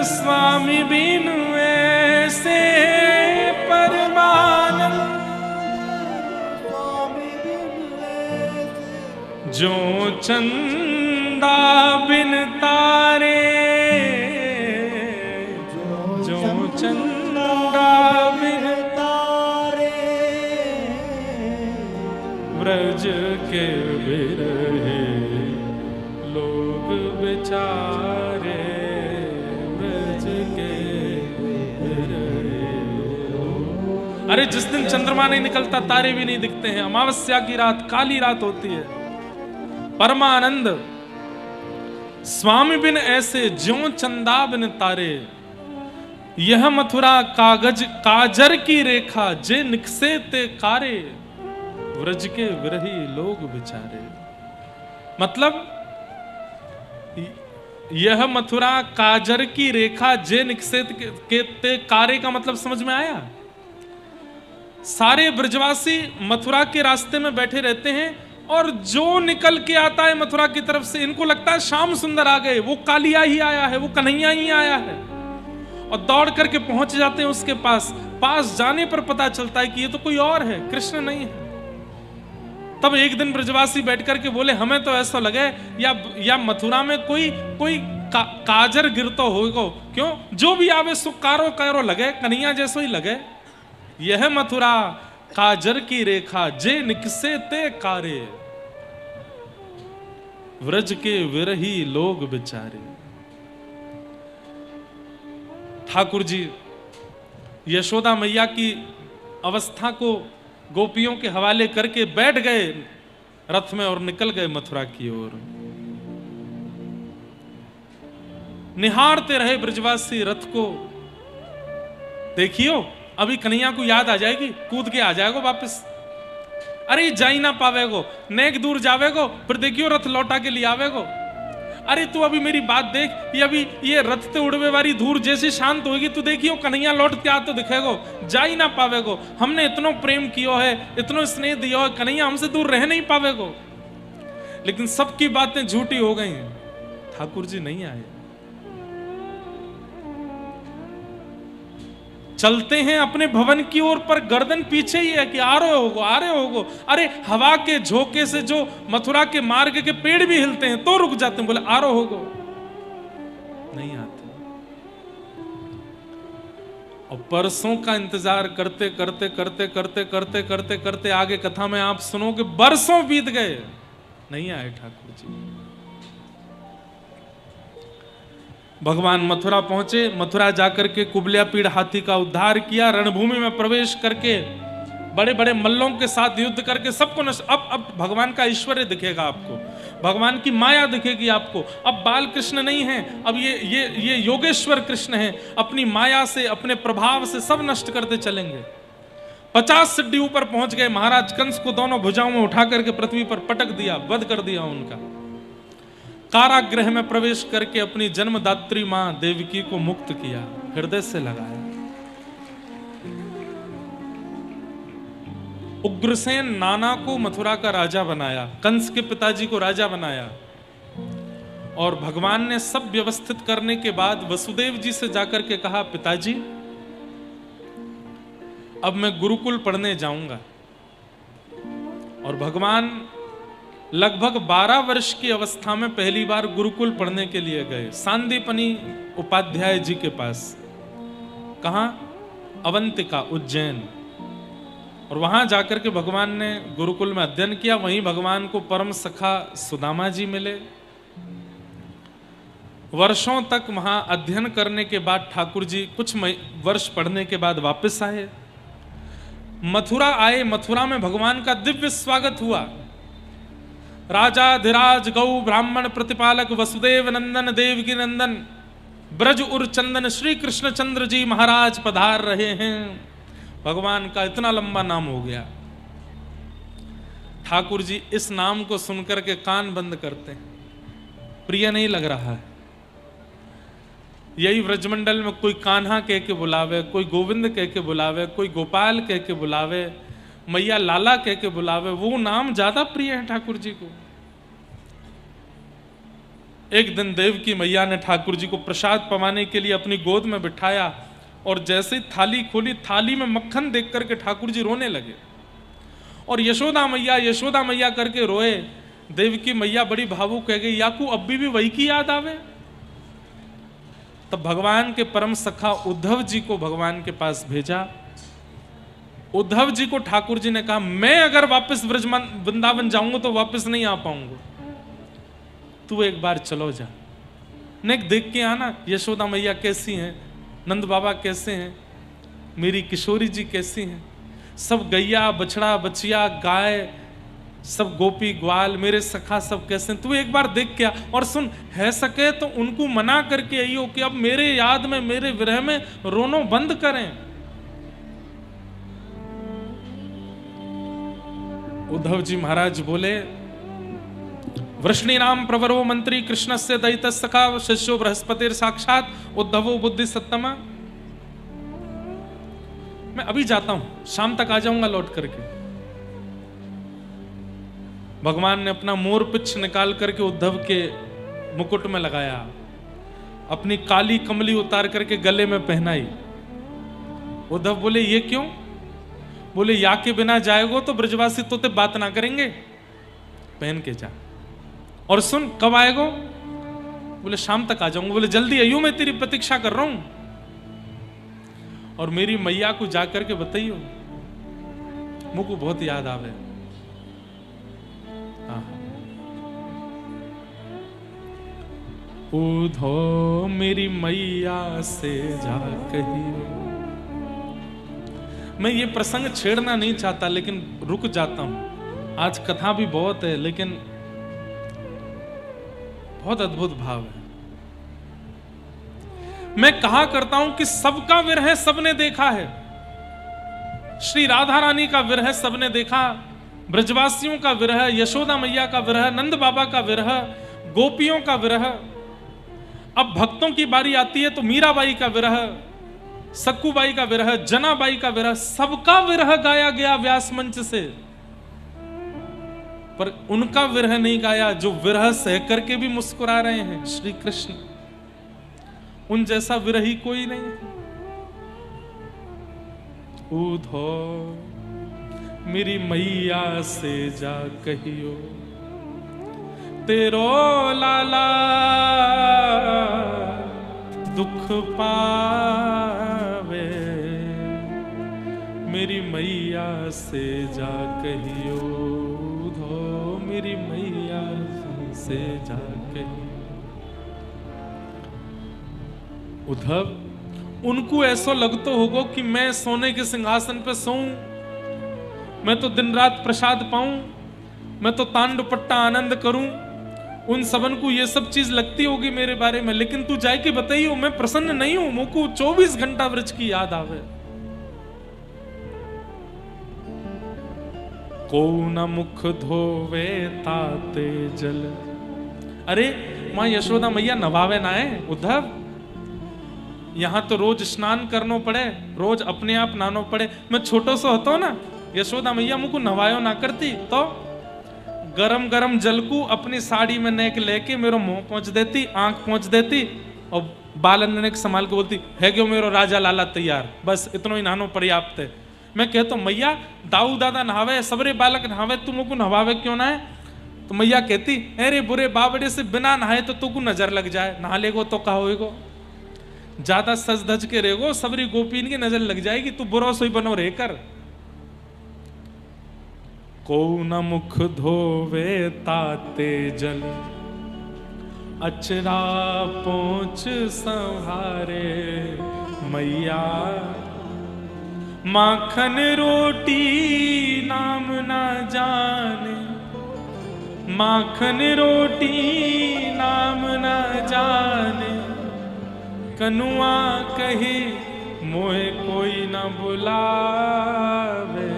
स्वामी बिनु ऐसे, परमानंद स्वामी बिनु ऐसे, जो चंदा बिन तारे, जो चंदा बिन तारे, ब्रज के बिरहे लोग बेचारे ब्रज के बिरहे। अरे जिस दिन चंद्रमा नहीं निकलता, तारे भी नहीं दिखते हैं, अमावस्या की रात, काली रात होती है, परमानंद स्वामी बिन ऐसे, ज्यों चंदा बिन तारे, यह मथुरा कागज काजर की रेखा, जे निकसे ते कारे, व्रज के विरही लोग बेचारे। मतलब यह मथुरा काजर की रेखा, जे निकसे के ते कारे का मतलब समझ में आया? सारे ब्रजवासी मथुरा के रास्ते में बैठे रहते हैं और जो निकल के आता है मथुरा की तरफ से, इनको लगता है श्याम सुंदर आ गए, वो कालिया ही आया है, वो कन्हैया ही आया है, और दौड़ करके पहुंच जाते हैं उसके पास। पास जाने पर पता चलता है कि ये तो कोई और है, कृष्ण नहीं है। तब एक दिन ब्रजवासी बैठ करके बोले, हमें तो ऐसा लगे या मथुरा में कोई काजर गिरतो होगा, क्यों जो भी आवे सो कारो कारो लगे, कन्हैया जैसो ही लगे। यह मथुरा काजर की रेखा, जे निकसे ते कारे, व्रज के विरही लोग बेचारे। ठाकुर जी यशोदा मैया की अवस्था को गोपियों के हवाले करके बैठ गए रथ में और निकल गए मथुरा की ओर। निहारते रहे ब्रजवासी रथ को। देखियो अभी कन्हैया को याद आ जाएगी, कूद के आ जाएगो वापस। अरे जा ही ना पावेगो, नेक दूर जावेगो, फिर देखियो रथ लौटा के लिए आवेगो। अरे तू अभी मेरी बात देख, ये अभी ये रथ ते उड़वे वाली धूर जैसे शांत होगी, तू देखियो कन्हैया लौट के आ तो दिखेगो, जा ही ना पावेगो। हमने इतनो प्रेम कियो है, इतनो स्नेह दियो है, कन्हैया हमसे दूर रह नहीं पावेगो। लेकिन सबकी बातें झूठी हो गई, ठाकुर जी नहीं आए। चलते हैं अपने भवन की ओर, पर गर्दन पीछे ही है कि आ रहे होगो, आ रहे होगो। अरे हवा के झोंके से जो मथुरा के मार्ग के पेड़ भी हिलते हैं तो रुक जाते हैं, बोले आ रहे होगो, नहीं आते। और परसों का इंतजार करते करते करते करते करते करते करते आगे कथा में आप सुनो कि बरसों बीत गए, नहीं आए ठाकुर जी। भगवान मथुरा पहुंचे, मथुरा जाकर के कुबलिया पीड़ हाथी का उद्धार किया, रणभूमि में प्रवेश करके बड़े बड़े मल्लों के साथ युद्ध करके सबको अब भगवान का ऐश्वर्य दिखेगा आपको, भगवान की माया दिखेगी आपको। अब बाल कृष्ण नहीं है, अब ये योगेश्वर कृष्ण है, अपनी माया से अपने प्रभाव से सब नष्ट करते चलेंगे। 50 सिद्धि ऊपर पहुंच गए, महाराज कंस को दोनों भुजाओं में उठा करके पृथ्वी पर पटक दिया, वध कर दिया उनका। कारागृह में प्रवेश करके अपनी जन्मदात्री मां देवकी को मुक्त किया, हृदय से लगाया। उग्रसेन नाना को मथुरा का राजा बनाया, कंस के पिताजी को राजा बनाया, और भगवान ने सब व्यवस्थित करने के बाद वसुदेव जी से जाकर के कहा, पिताजी अब मैं गुरुकुल पढ़ने जाऊंगा। और भगवान लगभग 12 वर्ष की अवस्था में पहली बार गुरुकुल पढ़ने के लिए गए, सांदीपनी उपाध्याय जी के पास। कहां? अवंतिका, उज्जैन। और वहां जाकर के भगवान ने गुरुकुल में अध्ययन किया। वहीं भगवान को परम सखा सुदामा जी मिले। वर्षों तक वहां अध्ययन करने के बाद ठाकुर जी कुछ वर्ष पढ़ने के बाद वापस आए, मथुरा आए। मथुरा में भगवान का दिव्य स्वागत हुआ। राजा धीराज गौ ब्राह्मण प्रतिपालक वसुदेव नंदन देवकी नंदन ब्रज उर चंदन श्री कृष्ण चंद्र जी महाराज पधार रहे हैं। भगवान का इतना लंबा नाम हो गया। ठाकुर जी इस नाम को सुनकर के कान बंद करते हैं, प्रिय नहीं लग रहा है। यही व्रजमंडल में कोई कान्हा कह के बुलावे, कोई गोविंद कह के बुलावे, कोई गोपाल कह के बुलावे, मैया लाला कह के बुलावे, वो नाम ज्यादा प्रिय है ठाकुर जी को। एक दिन देवकी मैया ने ठाकुर जी को प्रसाद पवाने के लिए अपनी गोद में बिठाया, और जैसे ही थाली खोली, थाली में मक्खन देख करके ठाकुर जी रोने लगे। और यशोदा मैया करके रोए। देवकी मैया बड़ी भावुक कह गई, याकू अब भी वही की याद आवे। तब भगवान के परम सखा उद्धव जी को भगवान के पास भेजा। उद्धव जी को ठाकुर जी ने कहा, मैं अगर वापस वृंदावन जाऊंगा तो वापस नहीं आ पाऊंगा, तू एक बार चलो जा, नेक देख के आना यशोदा मैया कैसी हैं, नंद बाबा कैसे हैं, मेरी किशोरी जी कैसी हैं, सब गैया बछड़ा बचिया गाय सब गोपी ग्वाल मेरे सखा सब कैसे हैं, तू एक बार देख के आ। और सुन, है सके तो उनको मना करके आइयो कि अब मेरे याद में मेरे विरह में रोनो बंद करें। उद्धव जी महाराज बोले, वृष्णि नाम प्रवरो मंत्री कृष्ण से दयित सखा शिष्यो बृहस्पतिर साक्षात उद्धवो बुद्धि सत्तमा। मैं अभी जाता हूं, शाम तक आ जाऊंगा लौट करके। भगवान ने अपना मोर पिच्छ निकाल करके उद्धव के मुकुट में लगाया, अपनी काली कमली उतार करके गले में पहनाई। उद्धव बोले, ये क्यों? बोले, या के बिना जाएगो तो ब्रजवासी तोते बात ना करेंगे, पहन के जा। और सुन, कब आएगो? बोले, शाम तक आ जाऊंगा। बोले, जल्दी आइयो, मैं तेरी प्रतीक्षा कर रहा हूं। और मेरी मैया को जाकर के बताइयो, मुझको बहुत याद आवे। उधो मेरी मैया से जा कहियो। मैं ये प्रसंग छेड़ना नहीं चाहता, लेकिन रुक जाता हूं। आज कथा भी बहुत है, लेकिन बहुत अद्भुत भाव है। मैं कहा करता हूं कि सबका विरह सबने देखा है। श्री राधा रानी का विरह सबने देखा, ब्रजवासियों का विरह, यशोदा मैया का विरह, नंद बाबा का विरह, गोपियों का विरह। अब भक्तों की बारी आती है तो मीराबाई का विरह, सक्कूबाई का विरह, जनाबाई का विरह, सबका विरह गाया गया व्यास मंच से। पर उनका विरह नहीं गाया जो विरह सह करके भी मुस्कुरा रहे हैं, श्री कृष्ण। उन जैसा विरही कोई नहीं है। उधो मेरी मैया से जा कहियो, तेरो लाला दुख पावे। मेरी मैया से जा कहियो, उधो मेरी मैया से जा कहियो। उद्धव, उनको ऐसा लगतो होगा कि मैं सोने के सिंहासन पे सोऊं, मैं तो दिन रात प्रसाद पाऊं, मैं तो तांड पट्टा आनंद करूं। उन सबन को ये सब चीज लगती होगी मेरे बारे में, लेकिन तू जाके बताइयो, मैं प्रसन्न नहीं हूं। मुझको 24 घंटा व्रज की याद आवे। को न मुख धोवे ताते जल। अरे मां यशोदा मैया नवावे ना है उद्धव, यहां तो रोज स्नान करनो पड़े, रोज अपने आप नहानो पड़े। मैं छोटो सो होतो ना यशोदा मैया मुझको नवायो ना करती तो गरम गरम जल को अपनी साड़ी में नेक लेके मेरो मुंह पहुंच देती, आंख पहुंच देती और बालन ने संभाल के बोलती है क्यों मेरो राजा लाला तैयार, बस इतना ही नहानो पर्याप्त है। मैं कहता हूं मैया दाऊ दादा नहावे, सबरे बालक नहावे, तू मुझको नहावे क्यों ना है? तो मैया कहती अरे बुरे बाबड़े से बिना नहाए तो तुमको नजर लग जाए, नहा लेगो तो कहा होएगो, ज्यादा सज धज के रहेगो सबरी गोपीन की नजर लग जाएगी, तू बुरा सोई बनो रह कर। को न मुख धोवे ताते जल, अचरा पोंछ संहारे मैया, माखन रोटी नाम ना जाने, माखन रोटी नाम ना जाने, कनुआ कही मोहे कोई न बुलावे,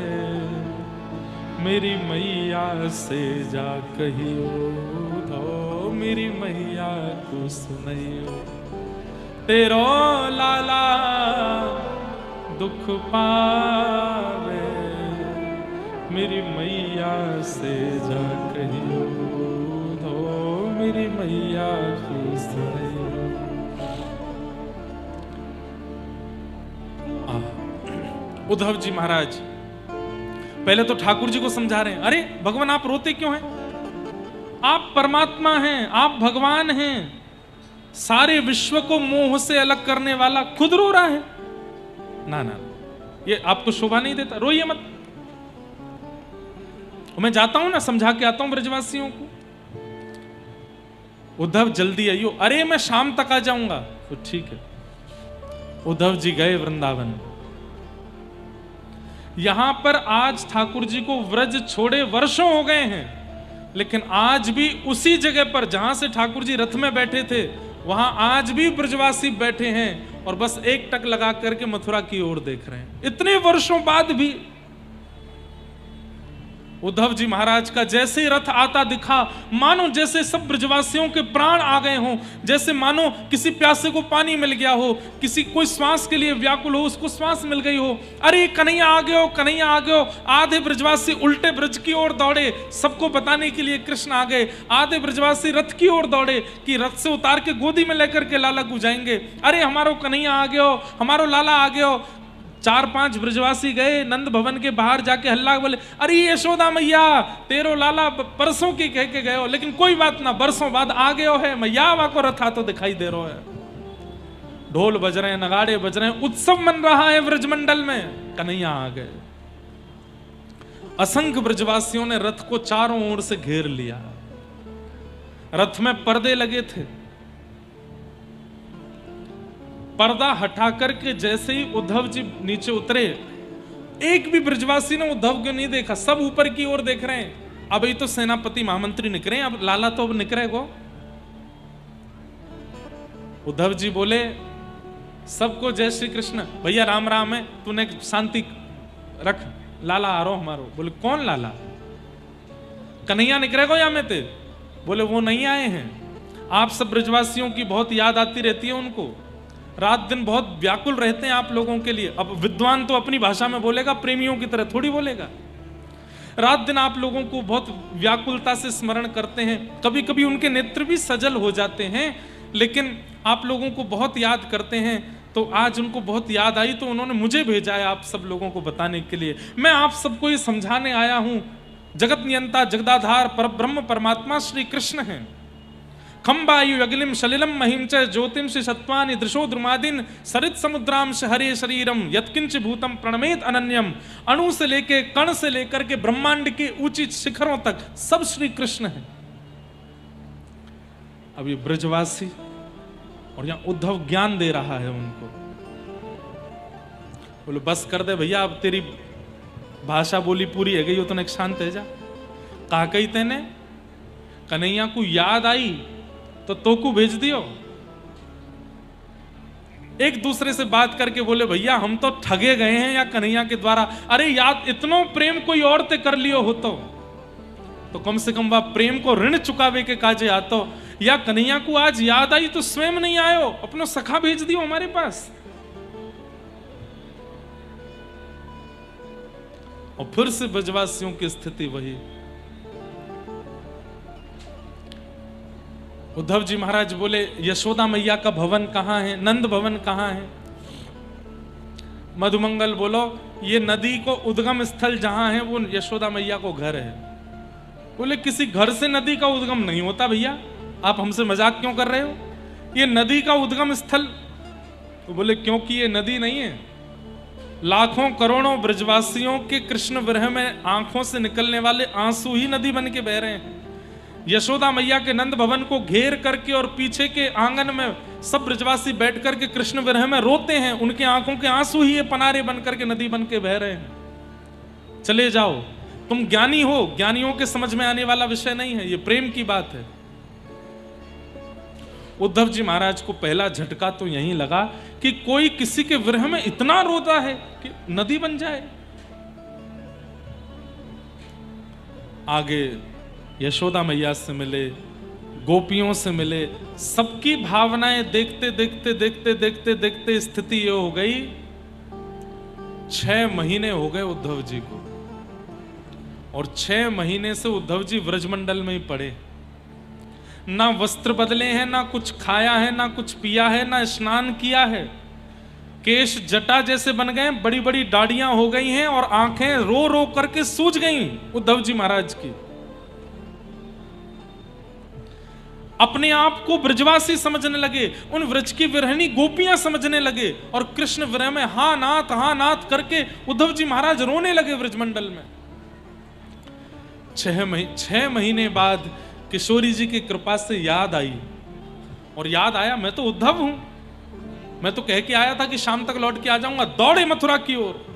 मेरी मैया से जा कहियो धो, मेरी मैया को सुनियो, तेरो लाला दुख पावे, मेरी मैया से जा कहियो धो, मेरी मैया को सुनियो। उद्धव जी महाराज पहले तो ठाकुर जी को समझा रहे हैं, अरे भगवान आप रोते क्यों हैं? आप परमात्मा हैं, आप भगवान हैं, सारे विश्व को मोह से अलग करने वाला खुद रो रहा है। ना ना ये आपको शोभा नहीं देता, रोइए मत। मैं जाता हूं ना, समझा के आता हूं ब्रजवासियों को। उद्धव जल्दी आइयो, अरे मैं शाम तक आ जाऊंगा। तो ठीक है। उद्धव जी गए वृंदावन। यहां पर आज ठाकुर जी को व्रज छोड़े वर्षों हो गए हैं, लेकिन आज भी उसी जगह पर जहां से ठाकुर जी रथ में बैठे थे वहां आज भी ब्रजवासी बैठे हैं और बस एक टक लगा करके मथुरा की ओर देख रहे हैं। इतने वर्षों बाद भी उद्धव जी महाराज का जैसे रथ आता दिखा, मानो जैसे सब ब्रजवासियों के प्राण आ गए हों, जैसे मानो किसी प्यासे को पानी मिल गया हो, किसी कोई श्वास के लिए व्याकुल हो उसको श्वास मिल गई हो। अरे कन्हैया आ गए हो, कन्हैया आ गए हो। आधे ब्रजवासी उल्टे ब्रज की ओर दौड़े, सबको बताने के लिए कृष्ण आ गए। आधे ब्रजवासी रथ की ओर दौड़े कि रथ से उतार के गोदी में लेकर के लाला को जाएंगे। अरे हमारो कन्हैया आ गए हो, हमारो लाला आ गए हो। 4-5 ब्रजवासी गए नंद भवन के बाहर जाके हल्ला बोले, अरे यशोदा मैया तेरो लाला परसों की कह के गए हो, लेकिन कोई बात ना, बरसों बाद आ गए हो है मैया, वा को रथा तो दिखाई दे रहा है। ढोल बज रहे हैं, नगाड़े बज रहे हैं, उत्सव मन रहा है ब्रजमंडल में। कन्हैया आ गए। असंख्य ब्रजवासियों ने रथ को चारों ओर से घेर लिया। रथ में पर्दे लगे थे। पर्दा हटा करके जैसे ही उद्धव जी नीचे उतरे, एक भी ब्रजवासी ने उद्धव को नहीं देखा, सब ऊपर की ओर देख रहे हैं। अब ये तो सेनापति महामंत्री निकले, अब लाला तो अब निकलेगो। उद्धव जी बोले सबको जय श्री कृष्ण, भैया राम राम है, तूने शांति रख, लाला आ रहा हमारो। बोले कौन लाला? कन्हैया निकलेगो या में ते? बोले वो नहीं आए हैं। आप सब ब्रजवासियों की बहुत याद आती रहती है उनको, रात दिन बहुत व्याकुल रहते हैं आप लोगों के लिए। अब विद्वान तो अपनी भाषा में बोलेगा, प्रेमियों की तरह थोड़ी बोलेगा। रात दिन आप लोगों को बहुत व्याकुलता से स्मरण करते हैं, कभी कभी उनके नेत्र भी सजल हो जाते हैं, लेकिन आप लोगों को बहुत याद करते हैं। तो आज उनको बहुत याद आई तो उन्होंने मुझे भेजा है आप सब लोगों को बताने के लिए। मैं आप सबको ये समझाने आया हूं, जगत नियंता जगदाधार परब्रह्म परमात्मा श्री कृष्ण हैं। खम्बायु अग्निम सलिलम महिम च ज्योतिम से सत्वानि दृशो द्रुमादिन सरित समुद्राम से हरे शरीरम यत्किंच भूतम प्रणमेत अनन्यम। अणु से लेके कण से लेकर के ब्रह्मांड के ऊंची शिखरों तक सब श्री कृष्ण है। अब ये ब्रजवासी और यहां उद्धव ज्ञान दे रहा है उनको। बोलो बस कर दे भैया, अब तेरी भाषा बोली पूरी है गई हो, तो एक शांत है जा। कहा कही तेने कन्हैया को याद आई तो को भेज दियो। एक दूसरे से बात करके बोले भैया हम तो ठगे गए हैं या कन्हैया के द्वारा। अरे याद इतनो प्रेम कोई और ते कर लियो हो तो कम से कम वह प्रेम को ऋण चुकावे के काजे आतो। या कन्हैया को आज याद आई तो स्वयं नहीं आयो, अपनो सखा भेज दियो हमारे पास। और फिर से ब्रजवासियों की स्थिति वही। उद्धव जी महाराज बोले यशोदा मैया का भवन कहां है, नंद भवन कहां है? मधुमंगल बोलो ये नदी को उद्गम स्थल जहां है वो यशोदा मैया को घर है। बोले किसी घर से नदी का उद्गम नहीं होता भैया, आप हमसे मजाक क्यों कर रहे हो? ये नदी का उद्गम स्थल। तो बोले क्योंकि ये नदी नहीं है, लाखों करोड़ों ब्रजवासियों के कृष्ण विरह में आंखों से निकलने वाले आंसू ही नदी बन के बह रहे हैं। यशोदा मैया के नंद भवन को घेर करके और पीछे के आंगन में सब ब्रजवासी बैठ करके कृष्ण विरह में रोते हैं, उनके आंखों के आंसू ही ये पनारे बन करके नदी बन के बह रहे हैं। चले जाओ, तुम ज्ञानी हो, ज्ञानियों के समझ में आने वाला विषय नहीं है, ये प्रेम की बात है। उद्धव जी महाराज को पहला झटका तो यही लगा कि कोई किसी के विरह में इतना रोता है कि नदी बन जाए। आगे यशोदा मैया से मिले, गोपियों से मिले, सबकी भावनाएं देखते देखते देखते देखते देखते स्थिति ये हो गई 6 महीने हो गए उद्धव जी को, और 6 महीने से उद्धव जी व्रजमंडल में ही पड़े। ना वस्त्र बदले हैं, ना कुछ खाया है, ना कुछ पिया है, ना स्नान किया है। केश जटा जैसे बन गए, बड़ी बड़ी दाढ़ियां हो गई हैं और आंखें रो रो करके सूज गई उद्धव जी महाराज की। अपने आप को ब्रजवासी समझने लगे, उन व्रज की विरहणी गोपियां समझने लगे, और कृष्ण विरह में हा नाथ करके उद्धव जी महाराज रोने लगे व्रजमंडल में। 6 महीने बाद किशोरी जी की कृपा से याद आई, और याद आया मैं तो उद्धव हूं, मैं तो कह के आया था कि शाम तक लौट के आ जाऊंगा। दौड़े मथुरा की ओर,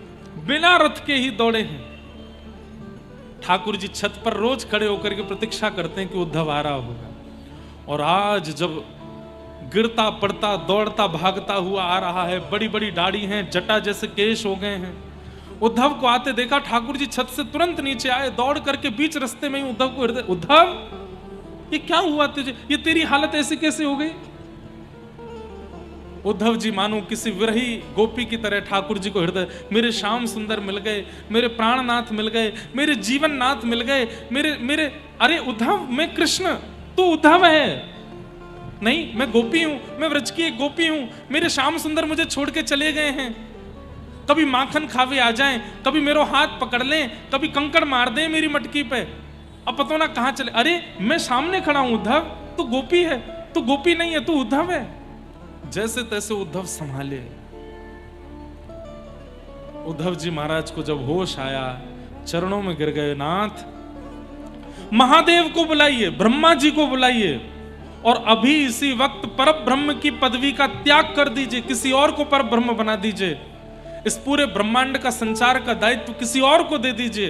बिना रथ के ही दौड़े हैं। ठाकुर जी छत पर रोज खड़े होकर के प्रतीक्षा करते हैं कि उद्धव आ रहा होगा, और आज जब गिरता पड़ता दौड़ता भागता हुआ आ रहा है, बड़ी बड़ी दाढ़ी हैं, जटा जैसे केश हो गए हैं। उद्धव को आते देखा, ठाकुर जी छत से तुरंत नीचे आए, दौड़ करके बीच रास्ते में ही उद्धव को हृदय, उद्धव ये क्या हुआ तुझे, ये तेरी हालत ऐसी कैसे हो गई? उद्धव जी मानो किसी विरही गोपी की तरह ठाकुर जी को हृदय, मेरे श्याम सुंदर मिल गए, मेरे प्राणनाथ मिल गए, मेरे जीवन नाथ मिल गए, मेरे अरे उद्धव मैं कृष्ण, तू उद्धव है? नहीं, मैं गोपी हूं, मैं व्रज की एक गोपी हूं, मेरे श्याम सुंदर मुझे छोड़ के चले गए हैं। कभी माखन खावे आ जाएं, कभी मेरा हाथ पकड़ लें, कभी कंकड़ मार दें मेरी मटकी पे, अब पता ना कहां चले। अरे मैं सामने खड़ा हूं उद्धव, तू गोपी है, तू गोपी नहीं है, तू उद्धव है। जैसे तैसे उद्धव संभाले। उद्धव जी महाराज को जब होश आया, चरणों में गिर गए, नाथ महादेव को बुलाइए, ब्रह्मा जी को बुलाइए, और अभी इसी वक्त परब्रह्म की पदवी का त्याग कर दीजिए, किसी और को परब्रह्म बना दीजिए। इस पूरे ब्रह्मांड का संचार का दायित्व किसी और को दे दीजिए।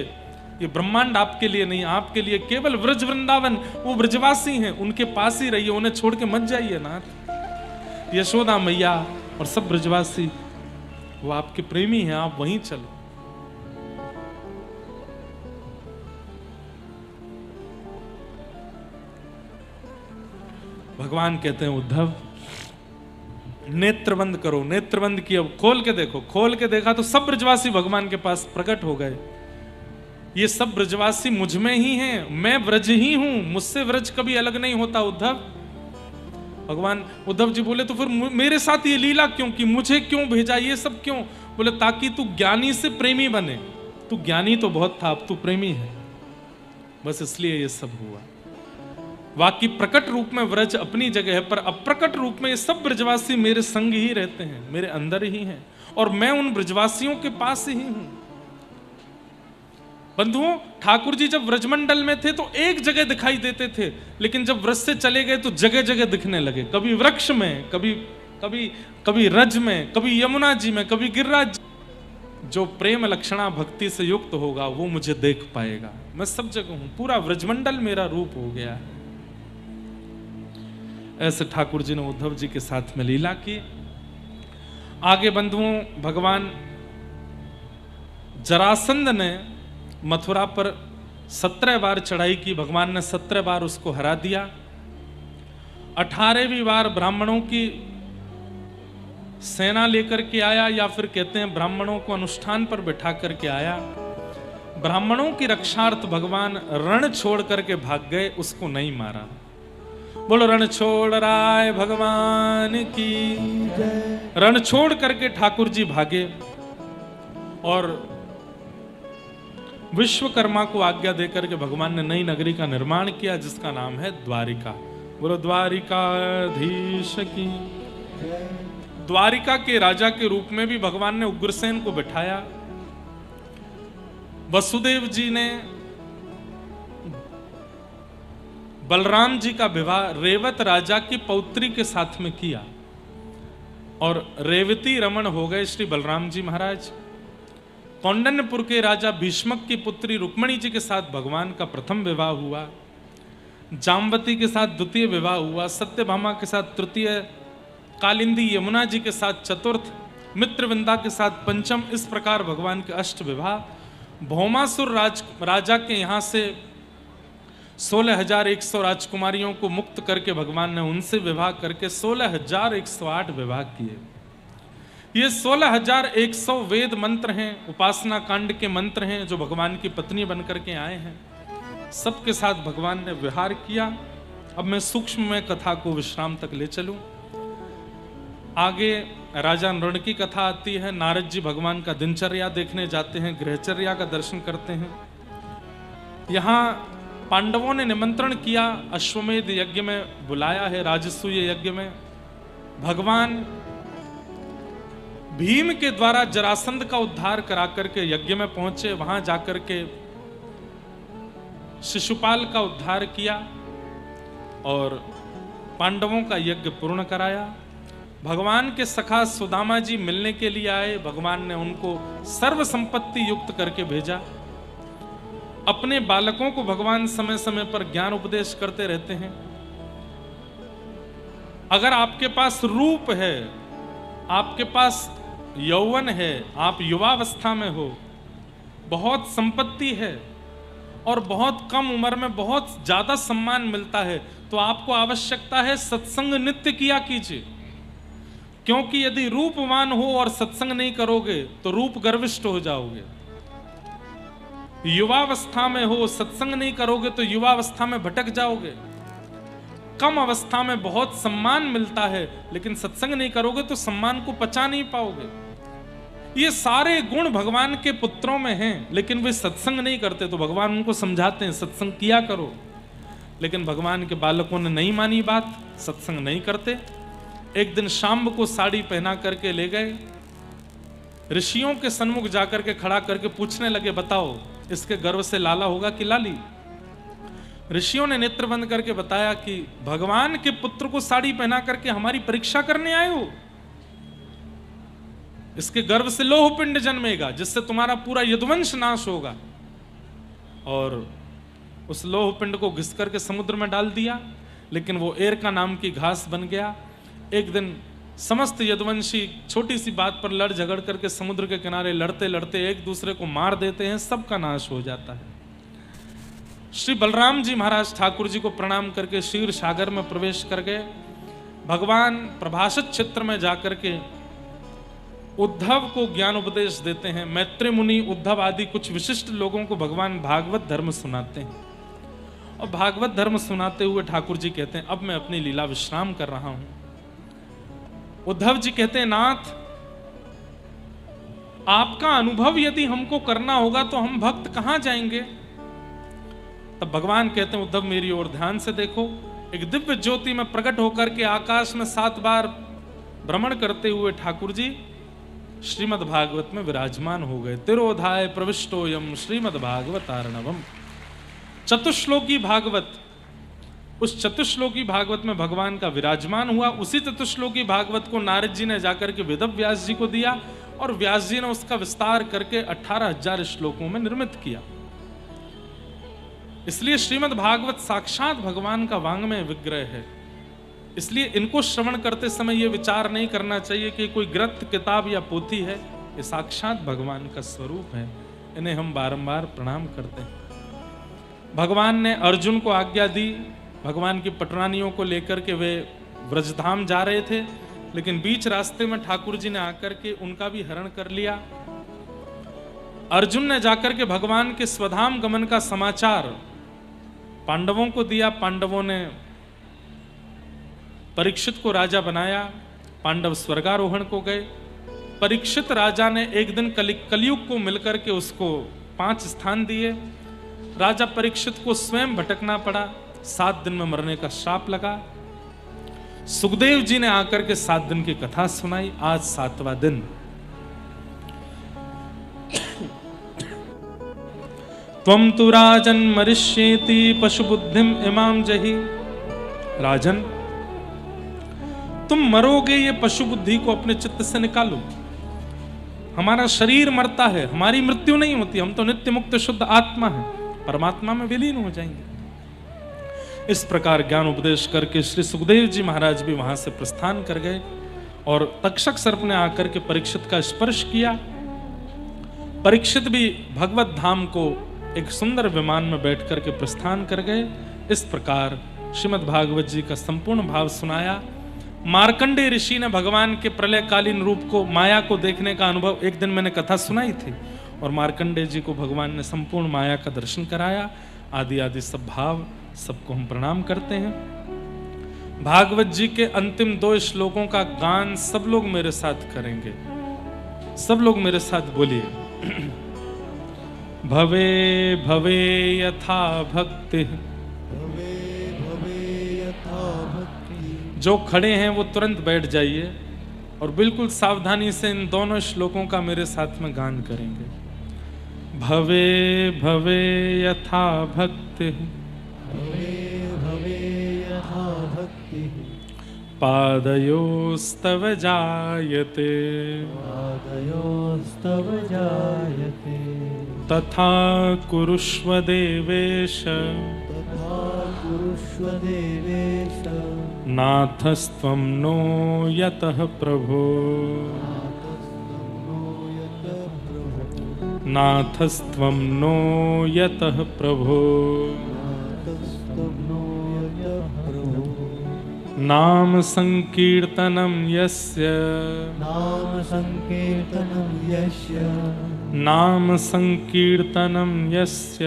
ये ब्रह्मांड आपके लिए नहीं, आपके लिए केवल व्रज वृंदावन, वो ब्रजवासी हैं, उनके पास ही रहिए, उन्हें छोड़ के मत जाइए नाथ। यशोदा मैया और सब ब्रजवासी वो आपके प्रेमी हैं, आप वहीं चलो। भगवान कहते हैं उद्धव नेत्र बंद करो। नेत्र बंद किया, खोल के देखो। खोल के देखा तो सब ब्रजवासी भगवान के पास प्रकट हो गए। ये सब ब्रजवासी मुझ में ही हैं, मैं ब्रज ही हूं, मुझसे ब्रज कभी अलग नहीं होता उद्धव। भगवान उद्धव जी बोले तो फिर मेरे साथ ये लीला क्यों की, मुझे क्यों भेजा, ये सब क्यों? बोले ताकि तू ज्ञानी से प्रेमी बने। तू ज्ञानी तो बहुत था, अब तू प्रेमी है, बस इसलिए ये सब हुआ। बाकी प्रकट रूप में व्रज अपनी जगह है, पर अप्रकट रूप में ये सब ब्रजवासी मेरे संग ही रहते हैं, मेरे अंदर ही हैं, और मैं उन ब्रजवासियों के पास ही हूं। बंधुओं, ठाकुर जी जब व्रजमंडल में थे तो एक जगह दिखाई देते थे, लेकिन जब व्रज से चले गए तो जगह जगह दिखने लगे। कभी वृक्ष में, कभी रज में, कभी यमुना जी में, कभी गिरिराज। जो प्रेम लक्षणा भक्ति से युक्त होगा वो मुझे देख पाएगा। मैं सब जगह हूं, पूरा व्रजमंडल मेरा रूप हो गया है। ऐसे ठाकुर जी ने उद्धव जी के साथ में लीला की। आगे बंधुओं, भगवान जरासंध ने मथुरा पर 17 बार चढ़ाई की। भगवान ने 17 बार उसको हरा दिया। 18वीं बार ब्राह्मणों की सेना लेकर के आया, या फिर कहते हैं ब्राह्मणों को अनुष्ठान पर बिठा करके आया। ब्राह्मणों की रक्षार्थ भगवान रण छोड़ करके भाग गए, उसको नहीं मारा। बोलो रण छोड़ राय भगवान की जय। रण छोड़ करके ठाकुर जी भागे और विश्वकर्मा को आज्ञा देकर के भगवान ने नई नगरी का निर्माण किया, जिसका नाम है द्वारिका। बोलो द्वारिकाधीश की। द्वारिका के राजा के रूप में भी भगवान ने उग्रसेन को बिठाया। वसुदेव जी ने बलराम जी का विवाह रेवत राजा की पौत्री के साथ में किया और रेवती रमण हो गए श्री बलराम जी महाराज। कौंडन्यपुर के राजा भीष्मक की पुत्री रुक्मणी जी के साथ भगवान का प्रथम विवाह हुआ। जामवती के साथ द्वितीय विवाह हुआ। सत्यभामा के साथ तृतीय, कालिंदी यमुना जी के साथ चतुर्थ, मित्रविंदा के साथ पंचम। इस प्रकार भगवान के अष्ट विवाह। भौमासुर राजा के यहाँ से 16,100 राजकुमारियों को मुक्त करके भगवान ने उनसे विवाह करके 16,108 विवाह किए। ये 16,100 वेद मंत्र हैं, उपासना कांड के मंत्र हैं, जो भगवान की पत्नी बनकर के आए हैं। सबके साथ भगवान ने विहार किया। अब मैं सूक्ष्म में कथा को विश्राम तक ले चलूं। आगे राजा नृण की कथा आती है। नारद जी भगवान का दिनचर्या देखने जाते हैं, गृहचर्या का दर्शन करते हैं। यहाँ पांडवों ने निमंत्रण किया, अश्वमेध यज्ञ में बुलाया है, राजसूय यज्ञ में। भगवान भीम के द्वारा जरासंध का उद्धार करा करके यज्ञ में पहुंचे। वहां जाकर के शिशुपाल का उद्धार किया और पांडवों का यज्ञ पूर्ण कराया। भगवान के सखा सुदामा जी मिलने के लिए आए। भगवान ने उनको सर्व संपत्ति युक्त करके भेजा। अपने बालकों को भगवान समय समय पर ज्ञान उपदेश करते रहते हैं। अगर आपके पास रूप है, आपके पास यौवन है, आप युवावस्था में हो, बहुत संपत्ति है और बहुत कम उम्र में बहुत ज्यादा सम्मान मिलता है, तो आपको आवश्यकता है सत्संग नित्य किया कीजिए। क्योंकि यदि रूपवान हो और सत्संग नहीं करोगे तो रूप गर्विष्ठ हो जाओगे। युवावस्था में हो, सत्संग नहीं करोगे तो युवावस्था में भटक जाओगे। कम अवस्था में बहुत सम्मान मिलता है, लेकिन सत्संग नहीं करोगे तो सम्मान को पचा नहीं पाओगे। ये सारे गुण भगवान के पुत्रों में हैं, लेकिन वे सत्संग नहीं करते, तो भगवान उनको समझाते हैं सत्संग किया करो। लेकिन भगवान के बालकों ने नहीं मानी बात, सत्संग नहीं करते। एक दिन शाम को साड़ी पहना करके ले गए, ऋषियों के सन्मुख जाकर के खड़ा करके पूछने लगे, बताओ इसके गर्भ से लाला होगा कि लाली? ऋषियों ने नेत्र बंद करके बताया कि भगवान के पुत्र को साड़ी पहना करके हमारी परीक्षा करने आए हो। इसके गर्भ से लोह पिंड जन्मेगा, जिससे तुम्हारा पूरा यदुवंश नाश होगा। और उस लोह पिंड को घिस करके समुद्र में डाल दिया, लेकिन वो एरका नाम की घास बन गया। एक दिन समस्त यदुवंशी छोटी सी बात पर लड़ झगड़ करके समुद्र के किनारे लड़ते लड़ते एक दूसरे को मार देते हैं, सबका नाश हो जाता है। श्री बलराम जी महाराज ठाकुर जी को प्रणाम करके क्षीर सागर में प्रवेश कर गए। भगवान प्रभाषित क्षेत्र में जाकर के उद्धव को ज्ञान उपदेश देते हैं। मैत्री मुनि, उद्धव आदि कुछ विशिष्ट लोगों को भगवान भागवत धर्म सुनाते हैं। और भागवत धर्म सुनाते हुए ठाकुर जी कहते हैं, अब मैं अपनी लीला विश्राम कर रहा हूं। उद्धव जी कहते हैं, नाथ आपका अनुभव यदि हमको करना होगा तो हम भक्त कहां जाएंगे? तब भगवान कहते हैं, उद्धव मेरी ओर ध्यान से देखो। एक दिव्य ज्योति में प्रकट होकर के आकाश में 7 बार भ्रमण करते हुए ठाकुर जी श्रीमद् भागवत में विराजमान हो गए। तिरोधाय प्रविष्टोयम श्रीमद् भागवतार्णवम। चतुश्लोकी भागवत, उस चतुश्लोकी भागवत में भगवान का विराजमान हुआ। उसी चतुश्लोकी भागवत को नारद जी ने जाकर के वेद व्यास जी को दिया और व्यास जी ने उसका विस्तार करके 18,000 श्लोकों में निर्मित किया। इसलिए श्रीमद् भागवत साक्षात भगवान का वांग्मय विग्रह है। इसलिए इनको श्रवण करते समय यह विचार नहीं करना चाहिए कि कोई ग्रंथ, किताब या पोथी है। ये साक्षात भगवान का स्वरूप है। इन्हें हम बारंबार प्रणाम करते हैं। भगवान ने अर्जुन को आज्ञा दी, भगवान की पटरानियों को लेकर के वे व्रजधाम जा रहे थे, लेकिन बीच रास्ते में ठाकुर जी ने आकर के उनका भी हरण कर लिया। अर्जुन ने जाकर के भगवान के स्वधाम गमन का समाचार पांडवों को दिया। पांडवों ने परीक्षित को राजा बनाया। पांडव स्वर्गारोहण को गए। परीक्षित राजा ने एक दिन कलयुग को मिलकर के उसको 5 स्थान दिए। राजा परीक्षित को स्वयं भटकना पड़ा। 7 दिन में मरने का श्राप लगा। सुखदेव जी ने आकर के 7 दिन की कथा सुनाई। आज 7वां दिन। त्वं तु राजन मरिष्येति पशु बुद्धिम इमाम जहि। राजन, तुम मरोगे, ये पशु बुद्धि को अपने चित्त से निकालो। हमारा शरीर मरता है, हमारी मृत्यु नहीं होती। हम तो नित्य मुक्त शुद्ध आत्मा है, परमात्मा में विलीन हो जाएंगे। इस प्रकार ज्ञान उपदेश करके श्री सुखदेव जी महाराज भी वहां से प्रस्थान कर गए और तक्षक सर्प ने आकर के परीक्षित का स्पर्श किया। परीक्षित भी भगवत धाम को एक सुंदर विमान में बैठ करके प्रस्थान कर गए। इस प्रकार श्रीमद् भागवत जी का संपूर्ण भाव सुनाया। मार्कंडेय ऋषि ने भगवान के प्रलयकालीन रूप को, माया को देखने का अनुभव, एक दिन मैंने कथा सुनाई थी और मार्कंडेय जी को भगवान ने संपूर्ण माया का दर्शन कराया। आदि आदि सब भाव, सबको हम प्रणाम करते हैं। भागवत जी के अंतिम 2 श्लोकों का गान सब लोग मेरे साथ करेंगे। सब लोग मेरे साथ बोलिए। भवे भवे यथा भक्ति। जो खड़े हैं वो तुरंत बैठ जाइए और बिल्कुल सावधानी से इन दोनों श्लोकों का मेरे साथ में गान करेंगे। भवे भवे यथा भक्ति। पादयोस्तव जायते। तथा कुरुष्व देवेश। नाथस्त्वं नो यतः प्रभो। नाथस्त्वं नो यतः प्रभो। नाम संकीर्तनं यस्य। नाम संकीर्तनं यस्य। नाम संकीर्तनं यस्य।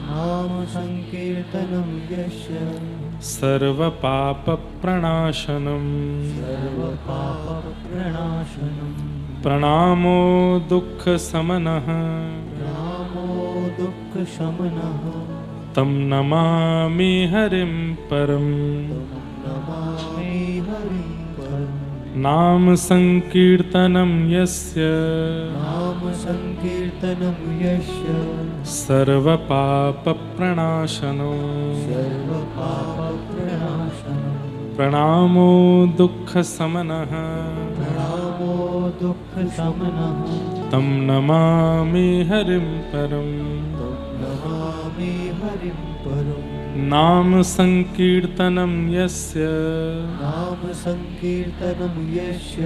नाम संकीर्तनं यस्य। सर्वपाप प्रणाशनम्। सर्वपाप प्रणाशनम्। प्रणामो दुःख समनः। प्रणामो दुःख शमनः। तं नमामि हरिं परम्। नाम संकीर्तनं यस्य। नाम संकीर्तनं यस्य। सर्वपाप प्रणाशनो। सर्वपाप प्रणाशनो। प्रणामो दुःख समनः। प्रणामो दुःख शमनः। तं नमामि हरिं परम्। नमामि हरिं परम्। नाम संकीर्तनं यस्य। नाम संकीर्तनं यस्य।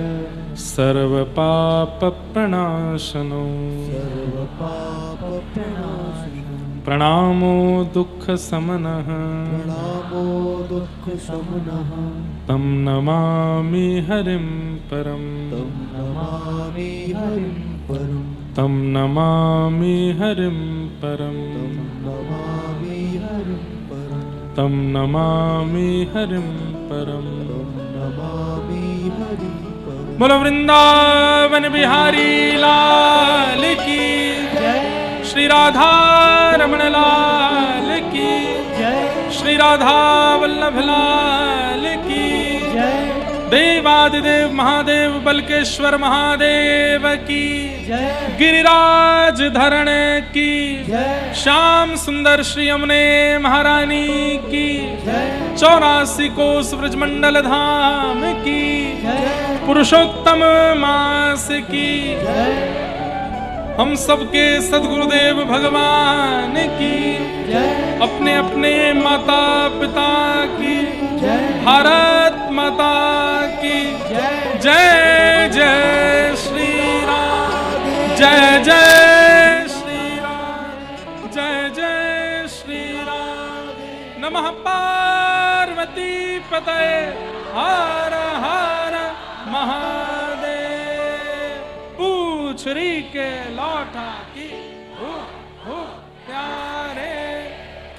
सर्वपाप प्रणाशनो। सर्वपाप प्रणाशनो। प्रणामो दुःख समनः। प्रणामो दुःख शमनः। तं नमामि हरिं परम्। तं नमामि हरिं परम्। तं नमामि हरिं परम्। नमामि हरिं परम्। तं नमामि हरिं परम्। नमामि हरिं परम्। बोलो वृंदावन बिहारी लाल की जय। श्री राधा रमण लाल की जय। श्री राधा वल्लभ लाल की जय। देवादिदेव महादेव बलकेश्वर महादेव की जय। गिरिराज धरण की जय। श्याम सुंदर श्री यमुने महारानी की जय। 84 कोस ब्रजमंडल धाम की जय। पुरुषोत्तम मास की जय। हम सबके सद्गुरुदेव भगवान की जय। अपने अपने माता पिता की जय। भारत माता की जय। जय जय श्री राम। जय जय श्री राम। जय जय श्री राम। नमः पार्वती पतये हर हर महादेव। पूछरी के लौटा की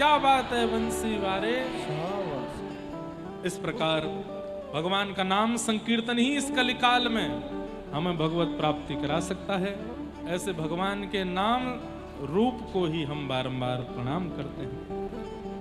क्या बात है बंसी वारे। इस प्रकार भगवान का नाम संकीर्तन ही इस कलिकाल में हमें भगवत प्राप्ति करा सकता है। ऐसे भगवान के नाम रूप को ही हम बारंबार प्रणाम करते हैं।